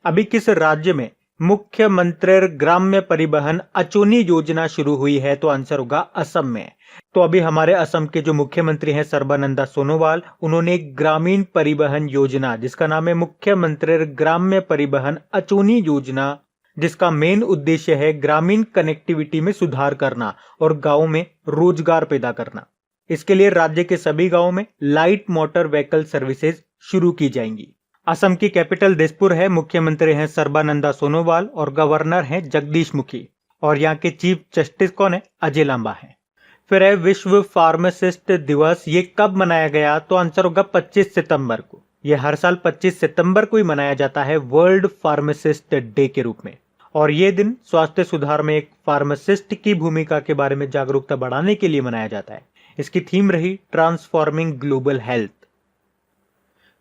अभी किस राज्य में मुख्यमंत्री ग्राम्य परिवहन अचोनी योजना शुरू हुई है? तो आंसर होगा असम में। तो अभी हमारे असम के जो मुख्यमंत्री हैं सर्बानंदा सोनोवाल, उन्होंने एक ग्रामीण परिवहन योजना जिसका नाम है मुख्यमंत्री ग्राम्य परिवहन अचोनी योजना, जिसका मेन उद्देश्य है ग्रामीण कनेक्टिविटी में सुधार करना और गांवों में रोजगार पैदा करना। इसके लिए राज्य के सभी गांवों में लाइट मोटर व्हीकल सर्विसेज शुरू की जाएंगी। असम की कैपिटल दिसपुर है, मुख्यमंत्री हैं सर्बानंदा सोनोवाल और गवर्नर हैं जगदीश मुखी, और यहाँ के चीफ जस्टिस कौन है? अजय लांबा है। फिर है विश्व फार्मासिस्ट दिवस, ये कब मनाया गया? तो आंसर होगा 25 सितंबर को। यह हर साल 25 सितंबर को ही मनाया जाता है वर्ल्ड फार्मासिस्ट डे के रूप में, और ये दिन स्वास्थ्य सुधार में एक फार्मासिस्ट की भूमिका के बारे में जागरूकता बढ़ाने के लिए मनाया जाता है। इसकी थीम रही ट्रांसफॉर्मिंग ग्लोबल हेल्थ।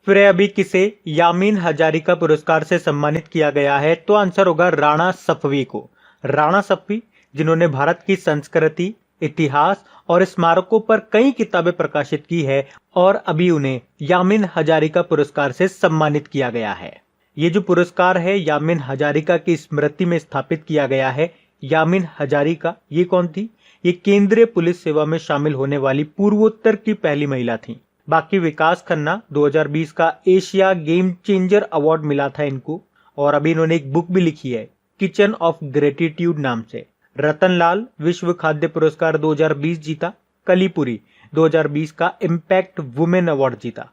फिर अभी किसे यामीन हजारिका पुरस्कार से सम्मानित किया गया है? तो आंसर होगा राणा सफवी को। राणा सफवी जिन्होंने भारत की संस्कृति, इतिहास और स्मारकों पर कई किताबें प्रकाशित की है, और अभी उन्हें यामीन हजारिका पुरस्कार से सम्मानित किया गया है। ये जो पुरस्कार है यामीन हजारिका की स्मृति में स्थापित किया गया है। यामीन हजारिका ये कौन थी? ये केंद्रीय पुलिस सेवा में शामिल होने वाली पूर्वोत्तर की पहली महिला थी। बाकी विकास खन्ना 2020 का एशिया गेम चेंजर अवार्ड मिला था इनको, और अभी इन्होंने एक बुक भी लिखी है किचन ऑफ ग्रेटिट्यूड नाम से। रतन लाल विश्व खाद्य पुरस्कार 2020 जीता। कलीपुरी 2020 का इम्पैक्ट वुमेन अवार्ड जीता।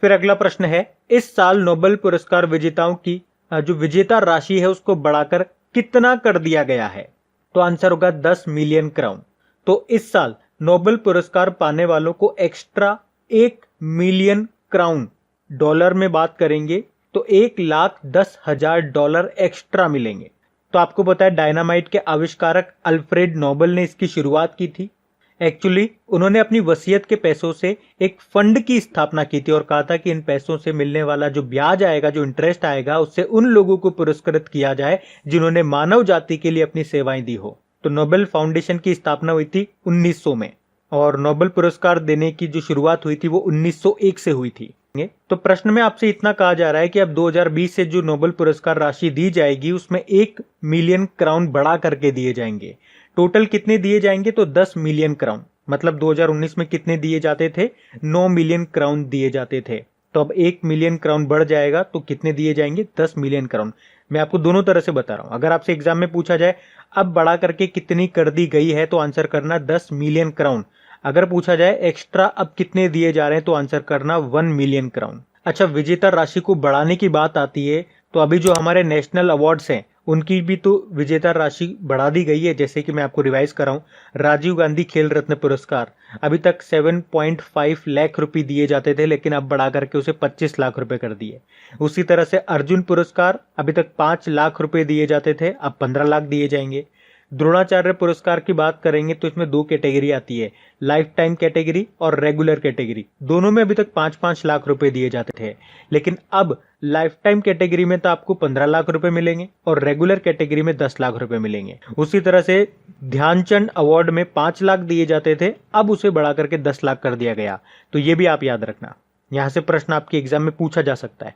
फिर अगला प्रश्न है, इस साल नोबेल पुरस्कार विजेताओं की जो विजेता राशि है उसको बढ़ाकर कितना कर दिया गया है? तो आंसर होगा 10 मिलियन क्राउन। तो इस साल नोबेल पुरस्कार पाने वालों को एक्स्ट्रा 1 मिलियन क्राउन, डॉलर में बात करेंगे तो $1,10,000 एक्स्ट्रा मिलेंगे। तो आपको पता है डायनामाइट के आविष्कारक अल्फ्रेड नोबेल ने इसकी शुरुआत की थी। एक्चुअली उन्होंने अपनी वसीयत के पैसों से एक फंड की स्थापना की थी और कहा था कि इन पैसों से मिलने वाला जो ब्याज आएगा, जो इंटरेस्ट आएगा, उससे उन लोगों को पुरस्कृत किया जाए जिन्होंने मानव जाति के लिए अपनी सेवाएं दी हो। तो नोबेल फाउंडेशन की स्थापना हुई थी 1900 में और नोबेल पुरस्कार देने की जो शुरुआत हुई थी वो 1901 से हुई थी। तो प्रश्न में आपसे इतना कहा जा रहा है कि अब 2020 से जो नोबेल पुरस्कार राशि दी जाएगी उसमें 1 मिलियन क्राउन बढ़ा करके दिए जाएंगे। टोटल कितने दिए जाएंगे? तो 10 मिलियन क्राउन। मतलब 2019 में कितने दिए जाते थे? 9 मिलियन क्राउन दिए जाते थे। तो अब 1 मिलियन क्राउन बढ़ जाएगा तो कितने दिए जाएंगे? 10 मिलियन क्राउन। मैं आपको दोनों तरह से बता रहा हूं। अगर आपसे एग्जाम में पूछा जाए अब बढ़ा करके कितनी कर दी गई है तो आंसर करना 10 मिलियन क्राउन। अगर पूछा जाए एक्स्ट्रा अब कितने दिए जा रहे हैं तो आंसर करना 1 मिलियन क्राउन। अच्छा, विजेता राशि को बढ़ाने की बात आती है तो अभी जो हमारे नेशनल अवार्ड्स हैं उनकी भी तो विजेता राशि बढ़ा दी गई है। जैसे कि मैं आपको रिवाइज कराऊं, राजीव गांधी खेल रत्न पुरस्कार अभी तक 7.5 लाख रुपए दिए जाते थे, लेकिन अब बढ़ा करके उसे 25 लाख रुपए कर दिए। उसी तरह से अर्जुन पुरस्कार अभी तक 5 लाख रुपए दिए जाते थे, अब 15 लाख दिए जाएंगे। द्रोणाचार्य पुरस्कार की बात करेंगे तो इसमें 2 कैटेगरी आती है, लाइफ टाइम कैटेगरी और रेगुलर कैटेगरी। दोनों में अभी तक 5-5 लाख रुपए दिए जाते थे, लेकिन अब लाइफ टाइम कैटेगरी में तो आपको 15 लाख रुपए मिलेंगे और रेगुलर कैटेगरी में 10 लाख रुपए मिलेंगे। उसी तरह से ध्यानचंद अवार्ड में 5 लाख दिए जाते थे, अब उसे बढ़ा करके 10 लाख कर दिया गया। तो ये भी आप याद रखना, यहां से प्रश्न आपके एग्जाम में पूछा जा सकता है।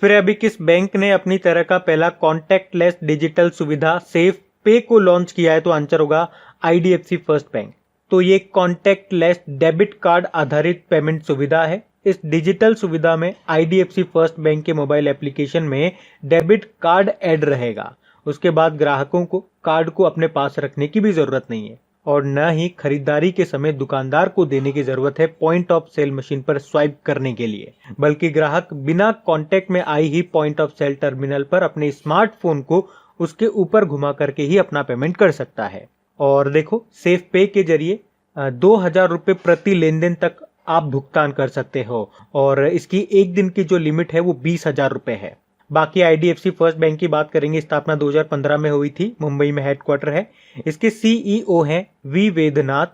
फिर अभी किस बैंक ने अपनी तरह का पहला कॉन्टैक्टलेस डिजिटल सुविधा सेफ पे को लॉन्च किया है? तो आंसर होगा IDFC फर्स्ट बैंक। तो ये कॉन्टैक्टलेस डेबिट कार्ड आधारित पेमेंट सुविधा है। इस डिजिटल सुविधा में IDFC फर्स्ट बैंक के मोबाइल एप्लीकेशन में डेबिट कार्ड ऐड रहेगा। उसके बाद ग्राहकों को कार्ड को अपने पास रखने की भी जरूरत नहीं है और न ही खरीदारी के समय दुकानदार को देने की जरूरत है पॉइंट ऑफ सेल मशीन पर स्वाइप करने के लिए, बल्कि ग्राहक बिना कॉन्टैक्ट में आई ही पॉइंट ऑफ सेल टर्मिनल पर अपने स्मार्टफोन को उसके ऊपर घुमा करके ही अपना पेमेंट कर सकता है। और देखो, सेफ पे के जरिए 2,000 रुपए प्रति लेन देन तक आप भुगतान कर सकते हो और इसकी एक दिन की जो लिमिट है वो 20,000 रुपए है। बाकी IDFC फर्स्ट बैंक की बात करेंगे, स्थापना 2015 में हुई थी, मुंबई में हेडक्वार्टर है। इसके CEO हैं V वेदनाथ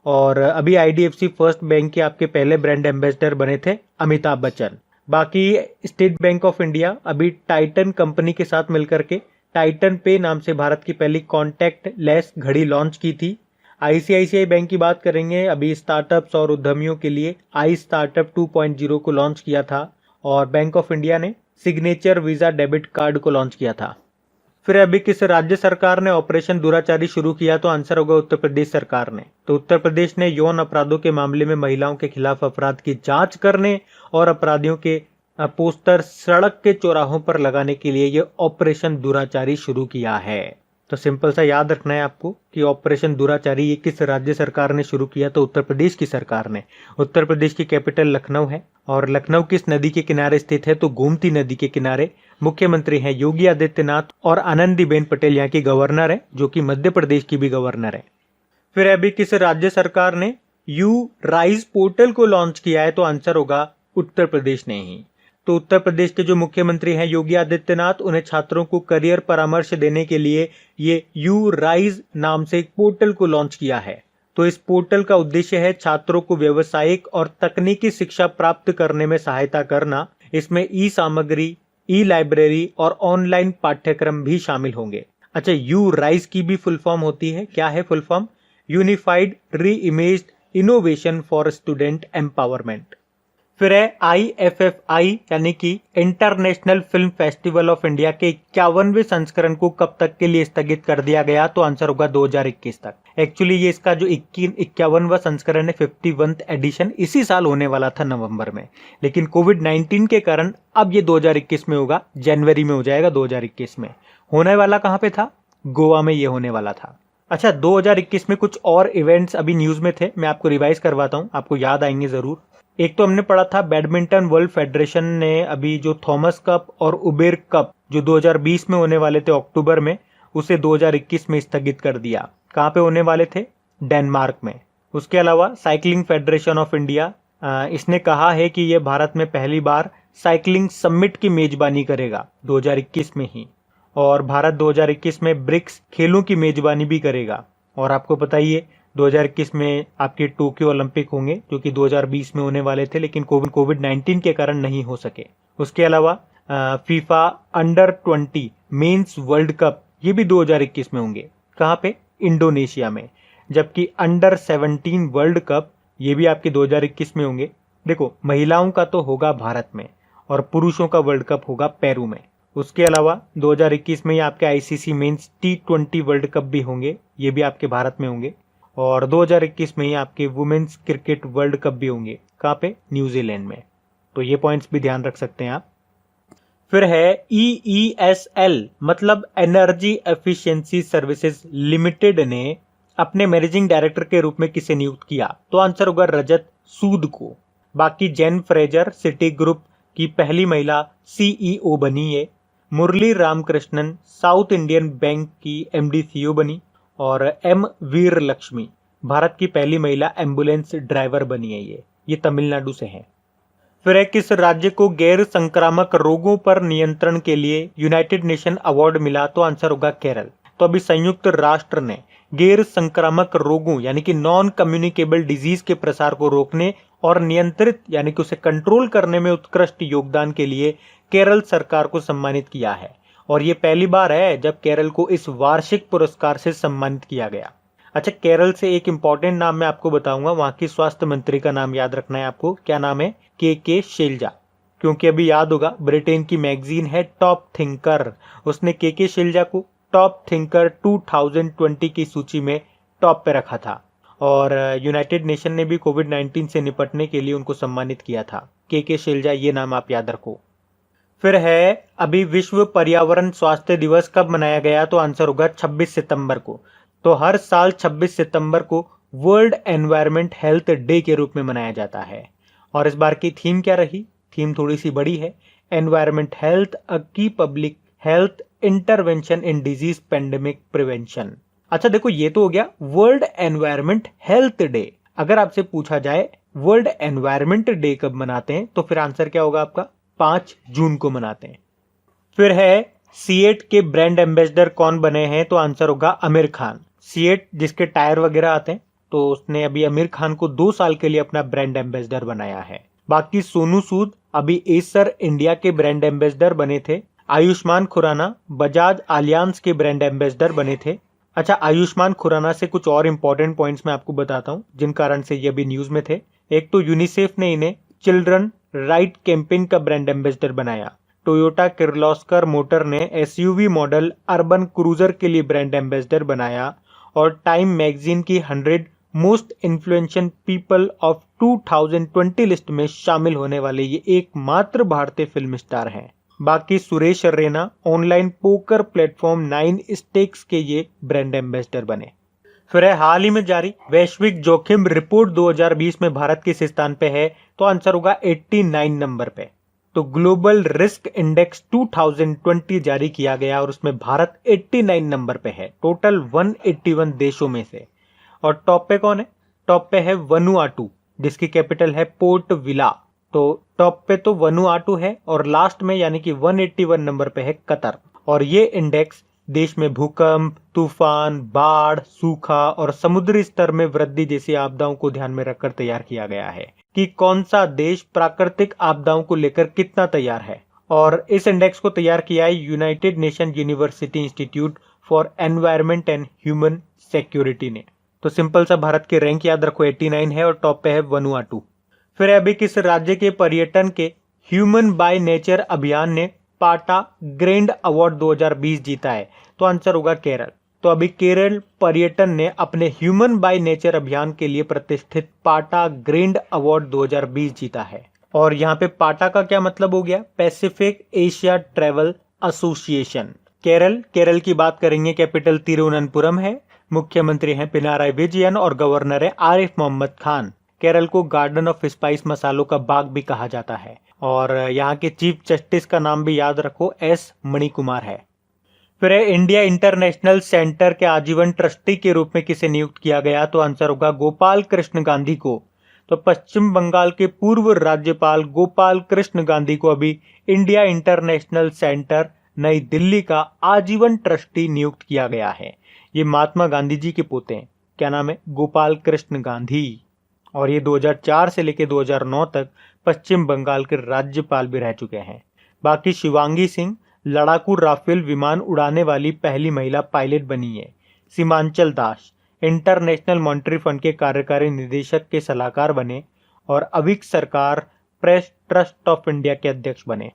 और अभी IDFC फर्स्ट बैंक के आपके पहले ब्रांड एम्बेसडर बने थे अमिताभ बच्चन। बाकी स्टेट बैंक ऑफ इंडिया अभी टाइटन कंपनी के साथ मिलकर के टाइटन पे नाम से भारत की पहली कॉन्टैक्ट लेस घड़ी लॉन्च की थी। ICICI बैंक की बात करेंगे, अभी स्टार्टअप्स और उद्यमियों के लिए आई स्टार्टअप 2.0 को लॉन्च किया था और बैंक ऑफ इंडिया ने सिग्नेचर वीजा डेबिट कार्ड को लॉन्च किया था। फिर अभी किस राज्य सरकार ने ऑपरेशन दुराचारी शुरू किया? तो आंसर होगा उत्तर प्रदेश सरकार ने। तो उत्तर प्रदेश ने यौन अपराधों के मामले में महिलाओं के खिलाफ अपराध की जांच करने और अपराधियों के पोस्टर सड़क के चौराहों पर लगाने के लिए ये ऑपरेशन दुराचारी शुरू किया है। तो सिंपल सा याद रखना है आपको कि ऑपरेशन दुराचारी ये किस राज्य सरकार ने शुरू किया? तो उत्तर प्रदेश की सरकार ने। उत्तर प्रदेश की कैपिटल लखनऊ है और लखनऊ किस नदी के किनारे स्थित है? तो गोमती नदी के किनारे। मुख्यमंत्री हैं योगी आदित्यनाथ और आनंदीबेन पटेल यहाँ की गवर्नर है, जो कि मध्य प्रदेश की भी गवर्नर है। फिर अभी किस राज्य सरकार ने यू राइज पोर्टल को लॉन्च किया है? तो आंसर होगा उत्तर प्रदेश ने ही। तो उत्तर प्रदेश के जो मुख्यमंत्री हैं योगी आदित्यनाथ, उन्हें छात्रों को करियर परामर्श देने के लिए ये यू राइज नाम से एक पोर्टल को लॉन्च किया है। तो इस पोर्टल का उद्देश्य है छात्रों को व्यावसायिक और तकनीकी शिक्षा प्राप्त करने में सहायता करना। इसमें ई सामग्री, ई लाइब्रेरी और ऑनलाइन पाठ्यक्रम भी शामिल होंगे। अच्छा, यू राइज की भी फुल फॉर्म होती है। क्या है फुल फॉर्म? यूनिफाइड री imaged innovation for student empowerment. फिर है IFFI यानी कि international film festival of India के 51वें संस्करण को कब तक के लिए स्थगित कर दिया गया? तो आंसर होगा 2021 तक। एक्चुअली ये इसका जो 51वां संस्करण है, 51th एडिशन, इसी साल होने वाला था नवंबर में, लेकिन कोविड-19 के कारण अब ये 2021 में होगा, जनवरी में हो जाएगा 2021 में। होने वाला कहाँ पे था? गोवा में ये होने वाला था। अच्छा, 2021 में कुछ और इवेंट्स अभी न्यूज में थे, मैं आपको रिवाइज करवाता हूँ, आपको याद आएंगे जरूर। एक तो हमने पढ़ा था बैडमिंटन वर्ल्ड फेडरेशन ने अभी जो थॉमस कप और उबेर कप जो 2020 में होने वाले थे अक्टूबर में, उसे 2021 में स्थगित कर दिया। कहाँ पे होने वाले थे? डेनमार्क में। उसके अलावा साइकिलिंग फेडरेशन ऑफ इंडिया इसने कहा है कि यह भारत में पहली बार साइकिलिंग समिट की मेजबानी करेगा 2021 में ही, और भारत 2021 में ब्रिक्स खेलों की मेजबानी भी करेगा। और आपको पता ही है 2021 में आपके टोक्यो ओलंपिक होंगे जो कि 2020 में होने वाले थे, लेकिन कोविड-19 के कारण नहीं हो सके। उसके अलावा FIFA under 20 mains world cup ये भी 2021 में होंगे। कहाँ पे? इंडोनेशिया में। जबकि अंडर 17 वर्ल्ड कप ये भी आपके 2021 में होंगे। देखो, महिलाओं का तो होगा भारत में और पुरुषों का वर्ल्ड कप होगा पेरू में। उसके अलावा 2021 में ही आपके ICC men's T20 world cup भी होंगे, ये भी आपके भारत में होंगे। और 2021 में ही आपके वुमेन्स क्रिकेट वर्ल्ड कप भी होंगे। कहाँ पे? न्यूजीलैंड में। तो ये पॉइंट्स भी ध्यान रख सकते हैं आप। फिर है EESL मतलब एनर्जी एफिशिएंसी सर्विसेज लिमिटेड ने अपने मैनेजिंग डायरेक्टर के रूप में किसे नियुक्त किया? तो आंसर होगा रजत सूद को। बाकी जेन फ्रेजर सिटी ग्रुप की पहली महिला CEO बनी है। मुरली रामकृष्णन साउथ इंडियन बैंक की MD CEO बनी। और M वीर लक्ष्मी भारत की पहली महिला एम्बुलेंस ड्राइवर बनी है। ये तमिलनाडु से है। फिर है किस राज्य को गैर संक्रामक रोगों पर नियंत्रण के लिए यूनाइटेड नेशन अवार्ड मिला? तो आंसर होगा केरल। तो अभी संयुक्त राष्ट्र ने गैर संक्रामक रोगों यानी कि नॉन कम्युनिकेबल डिजीज के प्रसार को रोकने और नियंत्रित यानी कि उसे कंट्रोल करने में उत्कृष्ट योगदान के लिए केरल सरकार को सम्मानित किया है। और ये पहली बार है जब केरल को इस वार्षिक पुरस्कार से सम्मानित किया गया। अच्छा, केरल से एक इंपॉर्टेंट नाम मैं आपको बताऊंगा, वहां की स्वास्थ्य मंत्री का नाम याद रखना है आपको। क्या नाम है? के शैलजा। क्योंकि अभी याद होगा ब्रिटेन की मैगजीन है टॉप थिंकर, उसने के शैलजा को टॉप थिंकर 2020 की सूची में टॉप पे रखा था। और यूनाइटेड नेशन ने भी कोविड-19 से निपटने के लिए उनको सम्मानित किया था। के शैलजा, ये नाम आप याद रखो। फिर है अभी विश्व पर्यावरण स्वास्थ्य दिवस कब मनाया गया? तो आंसर होगा 26 सितंबर को। तो हर साल 26 सितंबर को वर्ल्ड एनवायरनमेंट हेल्थ डे के रूप में मनाया जाता है। और इस बार की थीम क्या रही? थीम थोड़ी सी बड़ी है, एनवायरनमेंट हेल्थ अ की public health intervention in disease pandemic prevention. अच्छा देखो, ये तो हो गया वर्ल्ड एनवायरनमेंट हेल्थ डे। अगर आपसे पूछा जाए वर्ल्ड एनवायरनमेंट डे कब मनाते हैं, तो फिर आंसर क्या होगा आपका? 5 जून को मनाते हैं। फिर है सीएट के ब्रांड एम्बेसडर कौन बने हैं? तो आंसर होगा आमिर खान। सीएट जिसके टायर वगैरह आते हैं, तो उसने अभी आमिर खान को 2 साल के लिए अपना ब्रांड एम्बेसडर बनाया है। बाकी सोनू सूद अभी एसर इंडिया के ब्रांड एम्बेसडर बने थे। आयुष्मान खुराना बजाज आलियांज के ब्रांड एम्बेसडर बने थे। अच्छा, आयुष्मान खुराना से कुछ और इंपॉर्टेंट पॉइंट्स मैं आपको बताता हूँ जिन कारण से ये अभी न्यूज में थे। एक तो यूनिसेफ ने इन्हें चिल्ड्रन राइट कैंपेन का ब्रांड एम्बेसडर बनाया। टोयोटा किर्लोस्कर मोटर ने एसयूवी मॉडल अर्बन क्रूजर के लिए ब्रांड एम्बेसडर बनाया। और टाइम मैगजीन की 100 most influential people of 2020 list में शामिल होने वाले ये एकमात्र भारतीय फिल्म स्टार हैं। बाकी Suresh Raina online poker platform 9 stakes के ये ब्रांड एम्बेसडर बने। फिर है हाल ही में जारी वैश्विक जोखिम रिपोर्ट 2020 में भारत किस स्थान पे है? तो आंसर होगा 89 नंबर पे। तो ग्लोबल रिस्क इंडेक्स 2020 जारी किया गया और उसमें भारत 89 नंबर पे है टोटल 181 देशों में से। और टॉप पे कौन है? टॉप पे है वनुआटू जिसकी कैपिटल है पोर्ट विला। तो टॉप पे तो वनुआटू है और लास्ट में यानी कि 181 नंबर पे है कतर। और ये इंडेक्स देश में भूकंप, तूफान, बाढ़, सूखा और समुद्री स्तर में वृद्धि जैसी आपदाओं को ध्यान में रखकर तैयार किया गया है कि कौन सा देश प्राकृतिक आपदाओं को लेकर कितना तैयार है। और इस इंडेक्स को तैयार किया है United nation university institute for environment and human security ने। तो सिंपल सा भारत के रैंक याद रखो 89 है और टॉप पे है वनुआटू। फिर अभी किस राज्य के पर्यटन के ह्यूमन बाय नेचर अभियान ने पाटा ग्रैंड अवार्ड 2020 जीता है? तो आंसर होगा केरल। तो अभी केरल पर्यटन ने अपने ह्यूमन बाय नेचर अभियान के लिए प्रतिष्ठित पाटा ग्रैंड अवार्ड 2020 जीता है। और यहाँ पे पाटा का क्या मतलब हो गया? Pacific Asia travel association. Kerala की बात करेंगे, कैपिटल तिरुवनंतपुरम है। मुख्यमंत्री हैं पिनाराई विजयन और गवर्नर है आरिफ मोहम्मद खान। केरल को गार्डन ऑफ स्पाइस मसालों का बाग भी कहा जाता है और यहाँ के चीफ जस्टिस का नाम भी याद रखो, एस मणिकुमार है। फिर है इंडिया इंटरनेशनल सेंटर के आजीवन ट्रस्टी के रूप में किसे नियुक्त किया गया, तो आंसर होगा गोपाल कृष्ण गांधी को। तो पश्चिम बंगाल के पूर्व राज्यपाल गोपाल कृष्ण गांधी को अभी इंडिया इंटरनेशनल सेंटर नई दिल्ली का आजीवन ट्रस्टी नियुक्त किया गया है। ये महात्मा गांधी जी के पोते हैं, क्या नाम है, गोपाल कृष्ण गांधी, और ये 2004 से लेकर 2009 तक पश्चिम बंगाल के राज्यपाल भी रह चुके हैं। बाकी शिवांगी सिंह लड़ाकू राफेल विमान उड़ाने वाली पहली महिला पायलट बनी है। Seemanchal Das international monetary fund के कार्यकारी निदेशक के सलाहकार बने और अविक सरकार प्रेस ट्रस्ट ऑफ इंडिया के अध्यक्ष बने।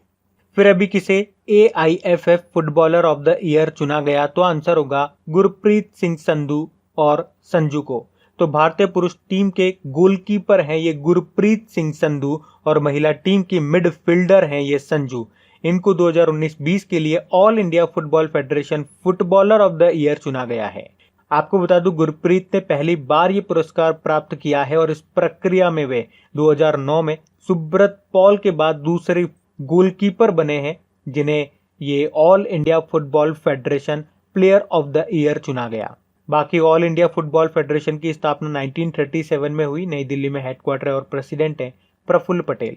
फिर अभी किसे AIFF footballer of the year चुना गया, तो आंसर होगा गुरप्रीत सिंह संधू और संजू को। तो भारतीय पुरुष टीम के गोलकीपर हैं ये गुरप्रीत सिंह संधू और महिला टीम की मिडफील्डर हैं ये संजू। इनको 2019-20 के लिए all India football federation footballer of the year चुना गया है। आपको बता दूं गुरप्रीत ने पहली बार ये पुरस्कार प्राप्त किया है और इस प्रक्रिया में वे 2009 में सुब्रत पॉल के बाद दूसरे गोलकीपर बने हैं जिन्हें ये all India football federation player of the year चुना गया। बाकी ऑल इंडिया फुटबॉल फेडरेशन की स्थापना 1937 में हुई, नई दिल्ली में हेडक्वार्टर और प्रेसिडेंट है प्रफुल्ल पटेल।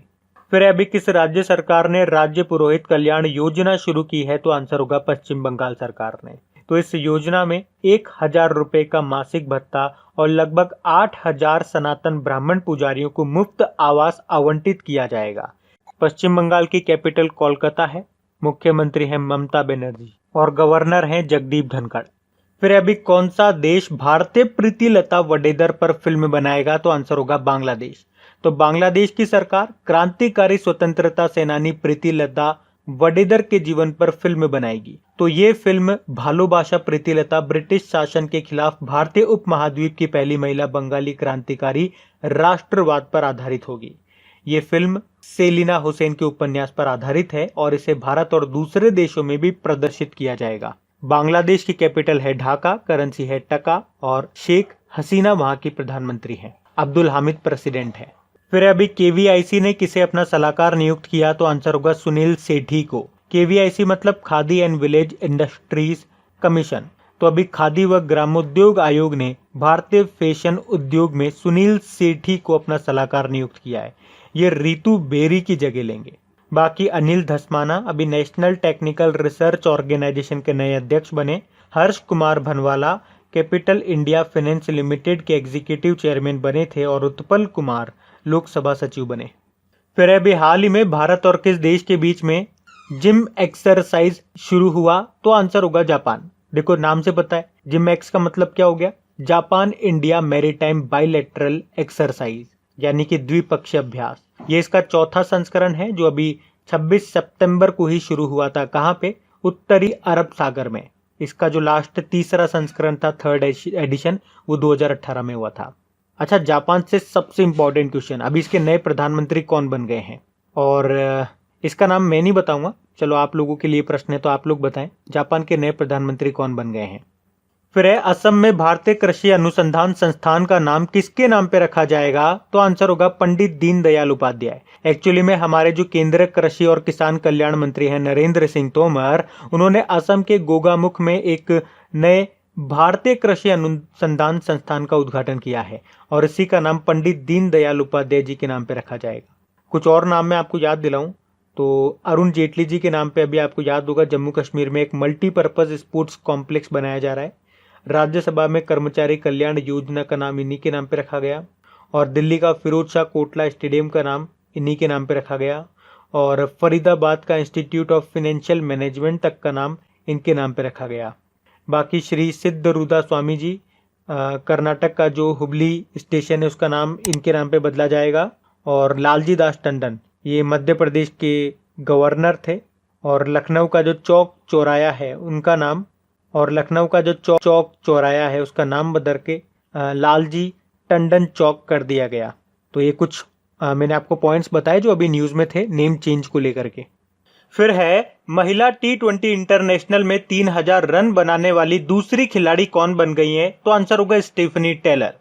फिर अभी किस राज्य सरकार ने राज्य पुरोहित कल्याण योजना शुरू की है, तो आंसर होगा पश्चिम बंगाल सरकार ने। तो इस योजना में 1000 रुपए का मासिक भत्ता और लगभग 8000 सनातन ब्राह्मण पुजारियों को मुफ्त आवास आवंटित किया जाएगा। पश्चिम बंगाल की कैपिटल कोलकाता है, मुख्यमंत्री हैं ममता बनर्जी और गवर्नर हैं जगदीप धनखड़। फिर अभी कौन सा देश भारतीय प्रीतिलता वडेदर पर फिल्म बनाएगा, तो आंसर होगा बांग्लादेश। तो बांग्लादेश की सरकार क्रांतिकारी स्वतंत्रता सेनानी प्रीतिलता वडेदर के जीवन पर फिल्म बनाएगी। तो ये फिल्म भालोबाशा प्रीतिलता ब्रिटिश शासन के खिलाफ भारतीय उपमहाद्वीप की पहली महिला बंगाली क्रांतिकारी राष्ट्रवाद पर आधारित होगी। ये फिल्म सेलिना हुसैन के उपन्यास पर आधारित है और इसे भारत और दूसरे देशों में भी प्रदर्शित किया जाएगा। बांग्लादेश की कैपिटल है ढाका, करेंसी है टका और शेख हसीना वहां की प्रधानमंत्री हैं। अब्दुल हामिद प्रेसिडेंट है। फिर अभी KVIC ने किसे अपना सलाहकार नियुक्त किया, तो आंसर होगा सुनील सेठी को। KVIC मतलब khadi and village industries commission. तो अभी खादी व ग्रामोद्योग आयोग ने भारतीय फैशन उद्योग में सुनील सेठी को अपना सलाहकार नियुक्त किया है। ये रितु बेरी की जगह लेंगे। बाकी अनिल धस्माना अभी नेशनल टेक्निकल रिसर्च ऑर्गेनाइजेशन के नए अध्यक्ष बने। Harsh Kumar Bhanwala Capital India Finance Limited के एग्जीक्यूटिव चेयरमैन बने थे और उत्पल कुमार लोकसभा सचिव बने। फिर अभी हाल ही में भारत और किस देश के बीच में जिम एक्सरसाइज शुरू हुआ, तो आंसर होगा जापान। देखो नाम से पता है जिम एक्स का मतलब क्या हो गया, Japan India maritime bilateral exercise यानी कि द्विपक्षीय अभ्यास। ये इसका चौथा संस्करण है जो अभी 26 सितंबर को ही शुरू हुआ था। कहाँ पे, उत्तरी अरब सागर में। इसका जो लास्ट तीसरा संस्करण था, थर्ड एडिशन, वो 2018 में हुआ था। अच्छा, जापान से सबसे इंपॉर्टेंट क्वेश्चन, अभी इसके नए प्रधानमंत्री कौन बन गए हैं, और इसका नाम मैं नहीं बताऊंगा, चलो आप लोगों के लिए प्रश्न है तो आप लोग बताएं, जापान के नए प्रधानमंत्री कौन बन गए हैं। फिर है असम में भारतीय कृषि अनुसंधान संस्थान का नाम किसके नाम पे रखा जाएगा, तो आंसर होगा पंडित दीनदयाल उपाध्याय। एक्चुअली में हमारे जो केंद्रीय कृषि और किसान कल्याण मंत्री हैं नरेंद्र सिंह तोमर, उन्होंने असम के गोगामुख में एक नए भारतीय कृषि अनुसंधान संस्थान का उद्घाटन किया है और इसी का नाम पंडित दीनदयाल उपाध्याय जी के नाम पे रखा जाएगा। कुछ और नाम मैं आपको याद दिलाऊं तो अरुण जेटली जी के नाम पे अभी आपको याद होगा जम्मू कश्मीर में एक मल्टीपर्पज स्पोर्ट्स कॉम्प्लेक्स बनाया जा रहा है। राज्यसभा में कर्मचारी कल्याण योजना का नाम इन्हीं के नाम पे रखा गया और दिल्ली का फिरोज शाह कोटला स्टेडियम का नाम इन्हीं के नाम पे रखा गया और फरीदाबाद का इंस्टीट्यूट ऑफ फाइनेंशियल मैनेजमेंट तक का नाम इनके नाम पे रखा गया। बाकी श्री सिद्धरूदा स्वामी जी कर्नाटक का जो हुबली स्टेशन है उसका नाम इनके नाम पे बदला जाएगा और लालजी दास टंडन ये मध्य प्रदेश के गवर्नर थे और लखनऊ का जो चौक चौराया है उनका नाम और लखनऊ का जो चौक चौराया है उसका नाम बदल के लालजी टंडन चौक कर दिया गया। तो ये कुछ मैंने आपको पॉइंट्स बताए जो अभी न्यूज़ में थे नेम चेंज को लेकर के। फिर है महिला T20 इंटरनेशनल में 3000 रन बनाने वाली दूसरी खिलाड़ी कौन बन गई है? तो आंसर होगा स्टेफनी टेलर।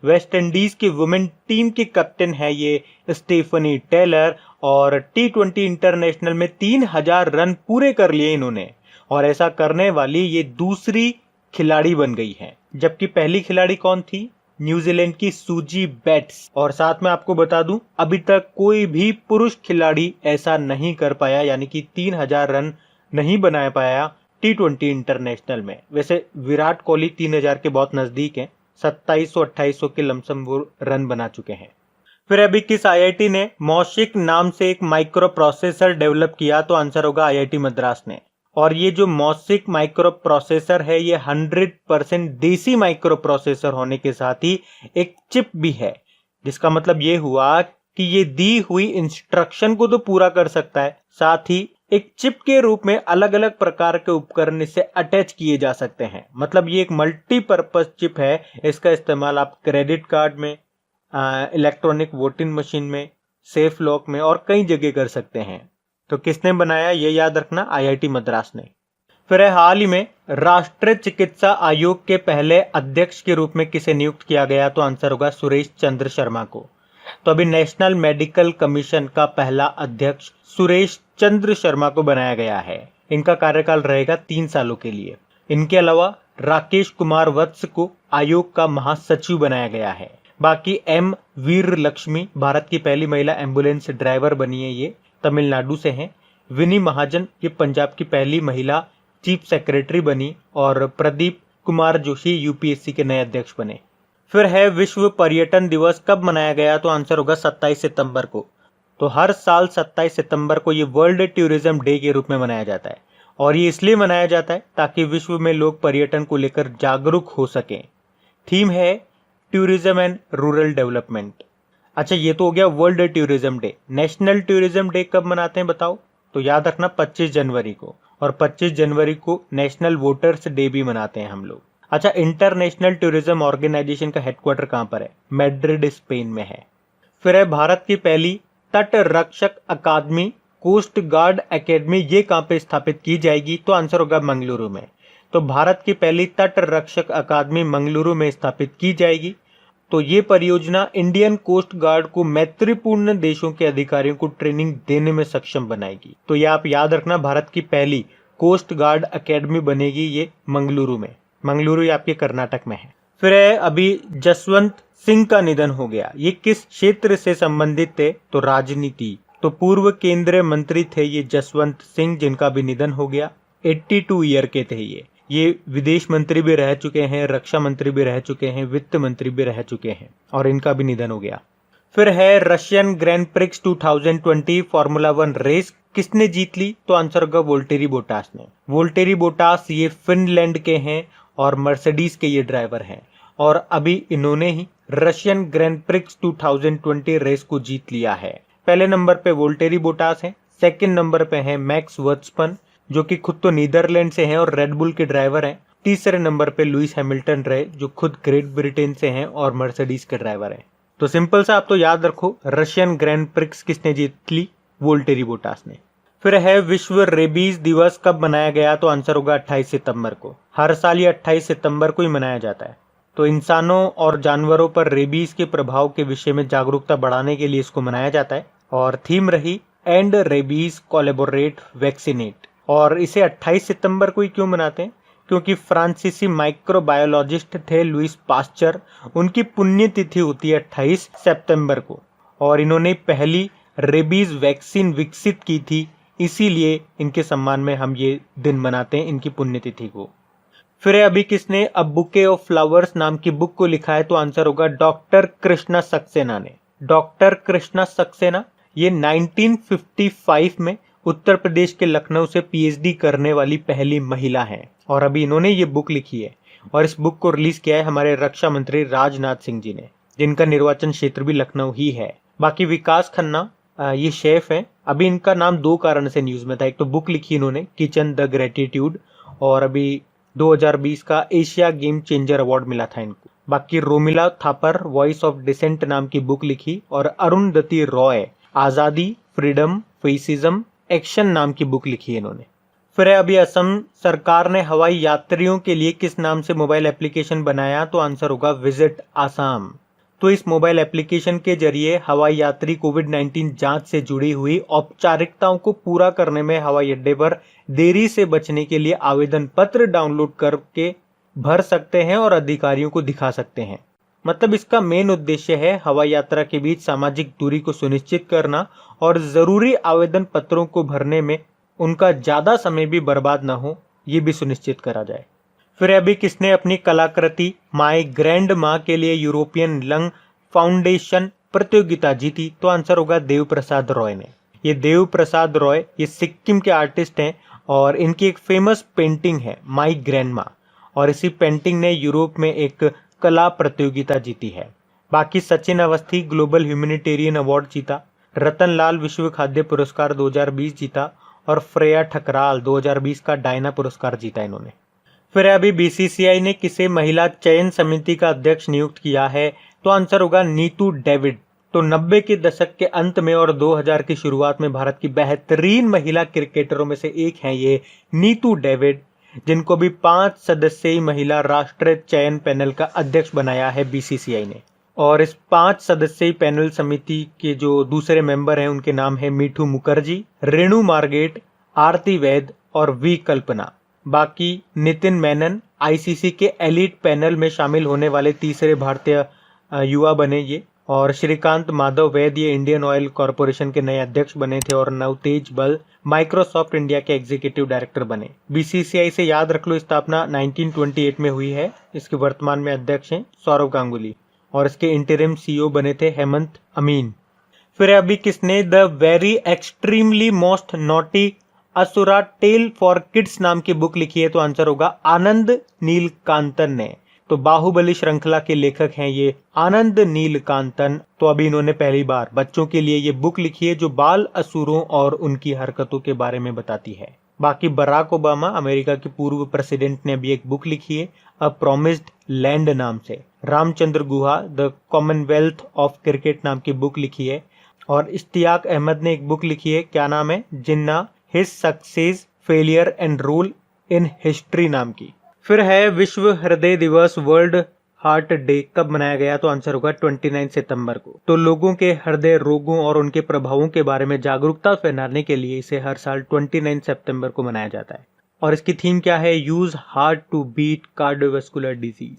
वेस्ट इंडीज की वुमेन टीम की कैप्टन है ये स्टेफनी टेलर और T20 इंटरनेशनल में 3000 रन पूरे कर लिए इन्होंने और ऐसा करने वाली ये दूसरी खिलाड़ी बन गई है। जबकि पहली खिलाड़ी कौन थी? न्यूजीलैंड की सूजी बैट्स। और साथ में आपको बता दूं, अभी तक कोई भी पुरुष खिलाड़ी ऐसा नहीं कर पाया, यानी कि 3000 रन नहीं बना पाया T20 इंटरनेशनल में। वैसे विराट कोहली 3000 के बहुत नजदीक हैं, 2700-2800 के लमसम वो रन बना चुके हैं। फिर अभी किस आईआईटी ने मॉशिक नाम से एक माइक्रो प्रोसेसर डेवलप किया? तो आंसर होगा आईआईटी मद्रास ने। और ये जो मॉसिक माइक्रो प्रोसेसर है ये 100% देसी माइक्रो प्रोसेसर होने के साथ ही एक चिप भी है, जिसका मतलब ये हुआ कि ये दी हुई इंस्ट्रक्शन को तो पूरा कर सकता है, साथ ही एक चिप के रूप में अलग अलग प्रकार के उपकरण इससे अटैच किए जा सकते हैं। मतलब ये एक मल्टीपर्पज चिप है। इसका इस्तेमाल आप क्रेडिट कार्ड में, इलेक्ट्रॉनिक वोटिंग मशीन में, सेफ लॉक में और कई जगह कर सकते हैं। तो किसने बनाया ये याद रखना, आईआईटी मद्रास ने। फिर हाल ही में राष्ट्रीय चिकित्सा आयोग के पहले अध्यक्ष के रूप में किसे नियुक्त किया गया? तो आंसर होगा सुरेश चंद्र शर्मा को। तो अभी नेशनल मेडिकल कमीशन का पहला अध्यक्ष सुरेश चंद्र शर्मा को बनाया गया है। इनका कार्यकाल रहेगा 3 सालों के लिए। इनके अलावा राकेश कुमार वत्स को आयोग का महासचिव बनाया गया है। बाकी एम वीर लक्ष्मी भारत की पहली महिला एम्बुलेंस ड्राइवर बनी है, ये तमिलनाडु से हैं। विनी महाजन ये पंजाब की पहली महिला चीफ सेक्रेटरी बनी और प्रदीप कुमार जोशी यूपीएससी के नए अध्यक्ष बने। फिर है विश्व पर्यटन दिवस कब मनाया गया? तो आंसर होगा 27 सितंबर को। तो हर साल 27 सितंबर को ये वर्ल्ड टूरिज्म डे के रूप में मनाया जाता है और ये इसलिए मनाया जाता है ताकि विश्व में लोग पर्यटन को लेकर जागरूक हो सकें। थीम है टूरिज्म एंड रूरल डेवलपमेंट। अच्छा, ये तो हो गया world tourism day. National tourism day कब मनाते हैं बताओ? तो याद रखना 25 जनवरी को। और 25 जनवरी को नेशनल वोटर्स डे भी मनाते हैं हम लोग। अच्छा, इंटरनेशनल टूरिज्म ऑर्गेनाइजेशन का हेडक्वार्टर कहाँ पर है? मैड्रिड स्पेन में है। फिर है भारत की पहली तट रक्षक अकादमी कोस्ट गार्ड एकेडमी, ये कहाँ पे स्थापित की जाएगी? तो आंसर होगा मंगलुरु में। तो भारत की पहली तट रक्षक अकादमी मंगलुरु में स्थापित की जाएगी। तो ये परियोजना इंडियन कोस्ट गार्ड को मैत्रीपूर्ण देशों के अधिकारियों को ट्रेनिंग देने में सक्षम बनाएगी। तो ये आप याद रखना, भारत की पहली कोस्ट गार्ड एकेडमी बनेगी ये मंगलुरु में। मंगलुरु ये आपके कर्नाटक में है। फिर है अभी जसवंत सिंह का निधन हो गया। ये किस क्षेत्र से संबंधित थे? तो राजनीति। तो पूर्व केंद्रीय मंत्री थे ये जसवंत सिंह, जिनका भी निधन हो गया। 82 ईयर के थे ये विदेश मंत्री भी रह चुके हैं, रक्षा मंत्री भी रह चुके हैं, वित्त मंत्री भी रह चुके हैं और इनका भी निधन हो गया। फिर है Russian grand prix 2020 formula 1 race किसने जीत ली? तो आंसर होगा वोल्टेरी बोटास ने। वोल्टेरी बोटास ये फिनलैंड के हैं और मर्सिडीज के ये ड्राइवर हैं और अभी इन्होंने ही रशियन ग्रैंड प्रिक्स 2020 रेस को जीत लिया है। पहले नंबर पे वोल्टेरी बोटास है, सेकंड नंबर पे है मैक्स वर्स्टपन जो कि खुद तो नीदरलैंड से हैं और रेडबुल के ड्राइवर हैं। तीसरे नंबर पे लुइस हैमिल्टन रहे जो खुद ग्रेट ब्रिटेन से हैं और मर्सिडीज के ड्राइवर हैं। तो सिंपल सा आप तो याद रखो, रशियन ग्रैंड प्रिक्स किसने जीत ली? वोल्टेरी बोटास ने। फिर है विश्व रेबीज दिवस कब मनाया गया? तो आंसर होगा 28 सितंबर को। हर साल ये 28 सितंबर को ही मनाया जाता है। तो इंसानों और जानवरों पर रेबीज के प्रभाव के विषय में जागरूकता बढ़ाने के लिए इसको मनाया जाता है और थीम रही एंड रेबीज कोलैबोरेट वैक्सीनेट। और इसे 28 सितंबर को ही क्यों मनाते हैं? क्योंकि फ्रांसीसी माइक्रोबायोलॉजिस्ट थे लुइस पास्चर, उनकी पुण्यतिथि होती है 28 सितंबर को और इन्होंने पहली रेबीज वैक्सीन विकसित की थी, इसीलिए इनके सम्मान में हम ये दिन मनाते हैं, इनकी पुण्यतिथि को। फिर अभी किसने अ बुके ऑफ फ्लावर्स नाम की बुक को लिखा है? तो आंसर होगा डॉक्टर कृष्णा सक्सेना ने। डॉक्टर कृष्णा सक्सेना ये 1955 में उत्तर प्रदेश के लखनऊ से पीएचडी करने वाली पहली महिला हैं और अभी इन्होंने ये बुक लिखी है और इस बुक को रिलीज किया है हमारे रक्षा मंत्री राजनाथ सिंह जी ने, जिनका निर्वाचन क्षेत्र भी लखनऊ ही है। बाकी विकास खन्ना ये शेफ हैं। अभी इनका नाम 2 कारण से न्यूज में था। एक तो बुक लिखी इन्होंने किचन द ग्रेटिट्यूड और अभी 2020 का एशिया गेम चेंजर अवार्ड मिला था इनको। बाकी Romila Thapar voice of dissent नाम की बुक लिखी और अरुणधति रॉय आजादी, फ्रीडम, फेसिज्म एक्शन नाम की बुक लिखी है इन्होंने। फिर है अभी असम सरकार ने हवाई यात्रियों के लिए किस नाम से मोबाइल एप्लीकेशन बनाया, तो आंसर होगा विजिट आसाम। तो इस मोबाइल एप्लीकेशन के जरिए हवाई यात्री कोविड-19 जांच से जुड़ी हुई औपचारिकताओं को पूरा करने में हवाई अड्डे पर देरी से बचने के लिए आवेदन पत्र डाउनलोड करके भर सकते हैं और अधिकारियों को दिखा सकते हैं। मतलब इसका मेन उद्देश्य है हवाई यात्रा के बीच सामाजिक दूरी को सुनिश्चित करना और जरूरी आवेदन पत्रों को भरने में उनका ज्यादा समय भी बर्बाद न हो, ये भी सुनिश्चित करा जाए। फिर अभी किसने अपनी कलाकृति माय ग्रैंड माँ के लिए यूरोपियन लंग फाउंडेशन प्रतियोगिता जीती, तो आंसर होगा देव प्रसाद रॉय ने। ये देव प्रसाद रॉय ये सिक्किम के आर्टिस्ट हैं और इनकी एक फेमस पेंटिंग है माय ग्रैंड माँ, और इसी पेंटिंग ने यूरोप में एक कला प्रतियोगिता जीती है। बाकी Sachin Awasthi global humanitarian award जीता, रतन लाल विश्व खाद्य पुरस्कार 2020 जीता और फ्रेया ठकराल 2020 का डायना पुरस्कार जीता इन्होंने। फिर अभी बीसीसीआई ने किसे महिला चयन समिति का अध्यक्ष नियुक्त किया है, तो आंसर होगा नीतू डेविड। तो 90 के दशक के अंत में और 2000 की शुरुआत में भारत की बेहतरीन महिला क्रिकेटरों में से एक हैं ये नीतू डेविड, जिनको भी 5 सदस्यीय महिला राष्ट्रीय चयन पैनल का अध्यक्ष बनाया है बीसीसीआई ने। और इस 5 सदस्यीय पैनल समिति के जो दूसरे मेंबर हैं उनके नाम है मीठू मुखर्जी, रेणु मार्गेट, आरती वैद और वी कल्पना। बाकी नितिन मेनन आईसीसी के एलिट पैनल में शामिल होने वाले तीसरे भारतीय युवा बने ये, और श्रीकांत माधव वैद ये इंडियन ऑयल कॉरपोरेशन के नए अध्यक्ष बने थे, और नवतेज बल माइक्रोसॉफ्ट इंडिया के एग्जीक्यूटिव डायरेक्टर बने। बीसीसीआई से याद रख लो स्थापना 1928 में हुई है। इसके वर्तमान में अध्यक्ष हैं सौरव गांगुली और इसके इंटरिम सीईओ बने थे हेमंत अमीन। फिर अभी किसने the very extremely most naughty asura tale for kids नाम की बुक लिखी है, तो आंसर होगा आनंद नीलकांतन ने। तो बाहुबली श्रृंखला के लेखक हैं ये आनंद नीलकांतन। तो अभी इन्होंने पहली बार बच्चों के लिए ये बुक लिखी है जो बाल असुरों और उनकी हरकतों के बारे में बताती है। बाकी बराक ओबामा अमेरिका के पूर्व प्रेसिडेंट ने अभी एक बुक लिखी है अ प्रॉमिस्ड लैंड नाम से। Ramachandra Guha the Commonwealth of cricket नाम की बुक लिखी है, और इश्तियाक अहमद ने एक बुक लिखी है, क्या नाम है, Jinnah his success failure and role in history नाम की। फिर है विश्व हृदय दिवस वर्ल्ड हार्ट डे कब मनाया गया, तो आंसर होगा 29 सितंबर को। तो लोगों के हृदय रोगों और उनके प्रभावों के बारे में जागरूकता फैलाने के लिए इसे हर साल 29 सितंबर को मनाया जाता है। और इसकी थीम क्या है, use heart to beat cardiovascular disease.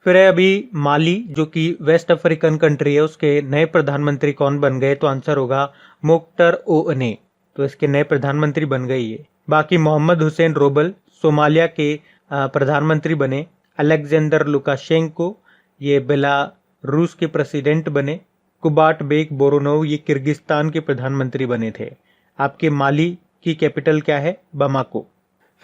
फिर है अभी माली जो कि वेस्ट अफ्रीकन कंट्री है, उसके नए प्रधानमंत्री कौन बन गए, तो आंसर होगा मोख्तर ओने। तो इसके नए प्रधानमंत्री बन गए ये। बाकी मोहम्मद हुसैन रोबल सोमालिया के प्रधानमंत्री बने। अलेक्जेंडर लुकाशेंको ये बेलारूस के प्रेसिडेंट बने। कुबाट बेक बोरोनोव ये किर्गिस्तान के प्रधानमंत्री बने थे। आपके माली की कैपिटल क्या है, बमाको।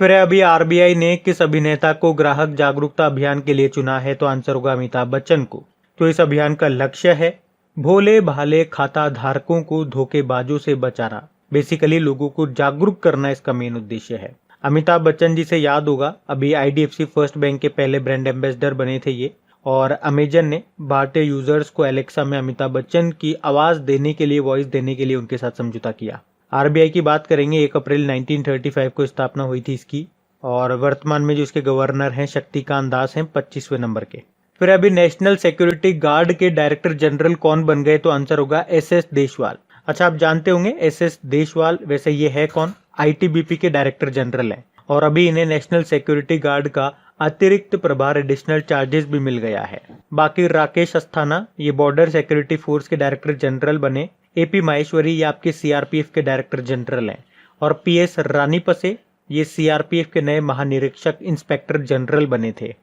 फिर अभी आरबीआई ने किस अभिनेता को ग्राहक जागरूकता अभियान के लिए चुना है, तो आंसर होगा अमिताभ बच्चन को। तो इस अभियान का लक्ष्य है भोले भाले खाता धारकों को धोखेबाजों से बचाना। बेसिकली लोगों को जागरूक करना इसका मेन उद्देश्य है। अमिताभ बच्चन जी से याद होगा अभी आईडीएफसी फर्स्ट बैंक के पहले ब्रांड एम्बेसडर बने थे ये, और अमेजन ने भारतीय यूजर्स को एलेक्सा में अमिताभ बच्चन की आवाज देने के लिए, वॉइस देने के लिए उनके साथ समझौता किया। आरबीआई की बात करेंगे, 1 अप्रैल 1935 को स्थापना हुई थी इसकी, और वर्तमान में जो इसके गवर्नर हैं शक्तिकांत दास हैं 25वें नंबर के। फिर अभी नेशनल सिक्योरिटी गार्ड के डायरेक्टर जनरल कौन बन गए, तो आंसर होगा एसएस देशवाल। अच्छा, आप जानते होंगे एसएस देशवाल वैसे ये है कौन, आईटीबीपी के डायरेक्टर जनरल हैं, और अभी इन्हें नेशनल सिक्योरिटी गार्ड का अतिरिक्त प्रभार एडिशनल चार्जेस भी मिल गया है। बाकी राकेश अस्थाना ये बॉर्डर सिक्योरिटी फोर्स के डायरेक्टर जनरल बने। एपी माहेश्वरी ये आपके सीआरपीएफ के डायरेक्टर जनरल हैं, और पीएस रानीपसे ये सीआरपीएफ के नए महानिरीक्षक इंस्पेक्टर जनरल बने थे।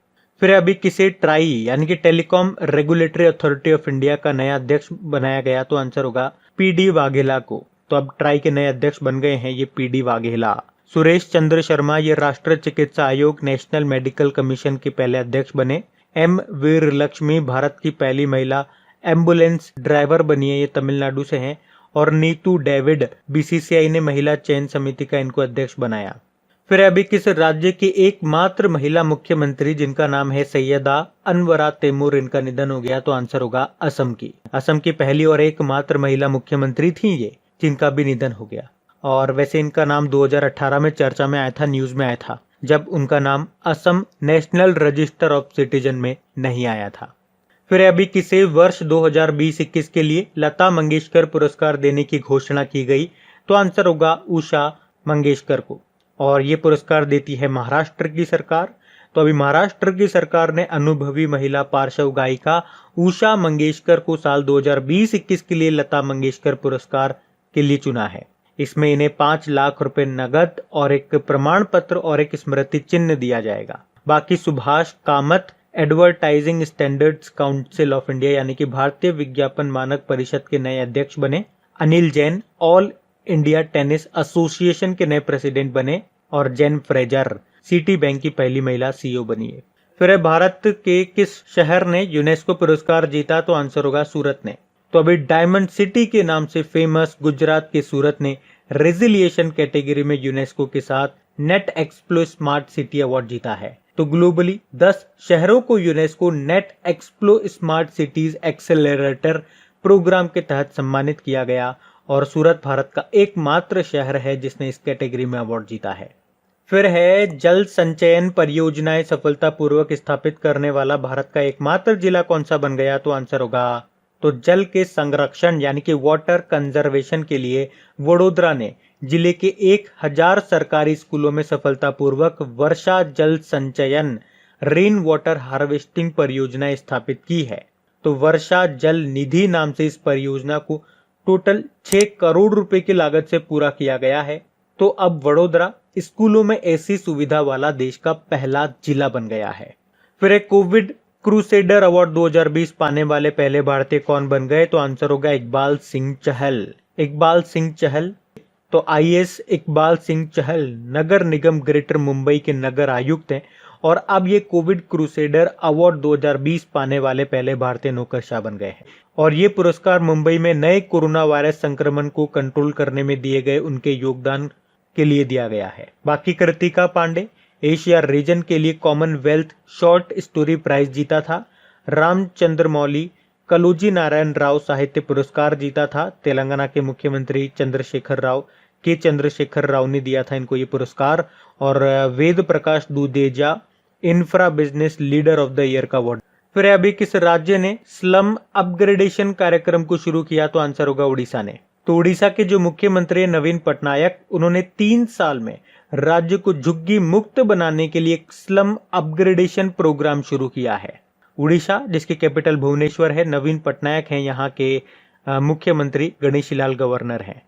फिर अभी किसे ट्राई यानी कि telecom regulatory authority of India का नया अध्यक्ष बनाया गया, तो आंसर होगा पीडी वाघेला को। तो अब ट्राई के नए अध्यक्ष बन गए हैं ये पीडी वाघेला। सुरेश चंद्र शर्मा ये राष्ट्रीय चिकित्सा आयोग नेशनल मेडिकल कमीशन के पहले अध्यक्ष बने। एम वीर लक्ष्मी भारत की पहली महिला एम्बुलेंस ड्राइवर बनी है, ये तमिलनाडु से हैं। और नीतू डेविड बीसीसीआई ने महिला चयन समिति का इनको अध्यक्ष बनाया। फिर अभी किस राज्य की एकमात्र महिला मुख्यमंत्री जिनका नाम है सैयदा अनवरा तैमूर, इनका निधन हो गया, तो आंसर होगा असम की। असम की पहली और एकमात्र महिला मुख्यमंत्री थी ये, जिनका भी निधन हो गया। और वैसे इनका नाम 2018 में चर्चा में आया था, न्यूज में आया था, जब उनका नाम Assam national register of citizen में नहीं आया था। फिर अभी किसे वर्ष 2020-21 के लिए लता मंगेशकर पुरस्कार देने की घोषणा की गई, तो आंसर होगा उषा मंगेशकर को। और ये पुरस्कार देती है महाराष्ट्र की सरकार। तो अभी महाराष्ट्र की सरकार ने अनुभवी महिला पार्श्व गायिका उषा मंगेशकर को साल 2020-21 के लिए लता मंगेशकर पुरस्कार के लिए चुना है। इसमें इन्हें 5 लाख रुपए नगद और एक प्रमाण पत्र और एक स्मृति चिन्ह दिया जाएगा। बाकी Subhash Kamat advertising standards council of India यानी कि भारतीय विज्ञापन मानक परिषद के नए अध्यक्ष बने। Anil Jain all India tennis association के नए प्रेसिडेंट बने और जेन फ्रेजर सिटी बैंक की पहली महिला सीईओ बनी है। फिर भारत के किस शहर ने यूनेस्को पुरस्कार जीता, तो आंसर होगा सूरत ने। तो अभी डायमंड सिटी के नाम से फेमस गुजरात के सूरत ने रेजिलिएशन कैटेगरी में यूनेस्को के साथ Net Explo smart city award जीता है। तो ग्लोबली 10 शहरों को UNESCO Net Explo smart cities accelerator programme के तहत सम्मानित किया गया और सूरत भारत का एकमात्र शहर है जिसने इस कैटेगरी में अवार्ड जीता है। फिर है जल संचयन परियोजनाएं सफलतापूर्वक स्थापित करने वाला भारत का एकमात्र जिला कौन सा बन गया, तो आंसर होगा तो जल के संरक्षण यानी कि वाटर कंजर्वेशन के लिए वडोदरा ने जिले के 1000 सरकारी स्कूलों में सफलतापूर्वक वर्षा जल संचयन रेन वाटर हार्वेस्टिंग परियोजना स्थापित की है। तो वर्षा जल निधि नाम से इस परियोजना को टोटल 6 करोड़ रुपए की लागत से पूरा किया गया है। तो अब वडोदरा स्कूलों में ऐसी सुविधा वाला देश का पहला जिला बन गया है। फिर एक कोविड क्रूसेडर अवार्ड 2020 पाने वाले पहले भारतीय कौन बन गए, तो आंसर होगा इकबाल सिंह चहल। इकबाल सिंह चहल तो आईएएस इकबाल सिंह चहल नगर निगम ग्रेटर मुंबई के नगर आयुक्त हैं और अब ये कोविड क्रूसेडर अवार्ड 2020 पाने वाले पहले भारतीय नौकरशाह बन गए हैं। और ये पुरस्कार मुंबई में नए कोरोना वायरस संक्रमण को कंट्रोल करने में दिए गए उनके योगदान के लिए दिया गया है। बाकी कृतिका पांडे एशिया रीजन के लिए कॉमनवेल्थ शॉर्ट स्टोरी प्राइज जीता था। रामचंद्र मौली कलुजी नारायण राव साहित्य पुरस्कार जीता था। तेलंगाना के मुख्यमंत्री चंद्रशेखर राव ने दिया था इनको ये पुरस्कार। और Ved Prakash Dudeja infra business leader of the year का अवार्ड। फिर अभी किस राज्य ने स्लम अपग्रेडेशन कार्यक्रम को शुरू किया, तो आंसर होगा उड़ीसा ने। तो उड़ीसा के जो मुख्यमंत्री नवीन पटनायक उन्होंने 3 साल में राज्य को झुग्गी मुक्त बनाने के लिए एक स्लम अपग्रेडेशन प्रोग्राम शुरू किया है। उड़ीसा जिसकी कैपिटल भुवनेश्वर है, नवीन पटनायक हैं यहाँ के मुख्यमंत्री, गणेशी लाल गवर्नर हैं।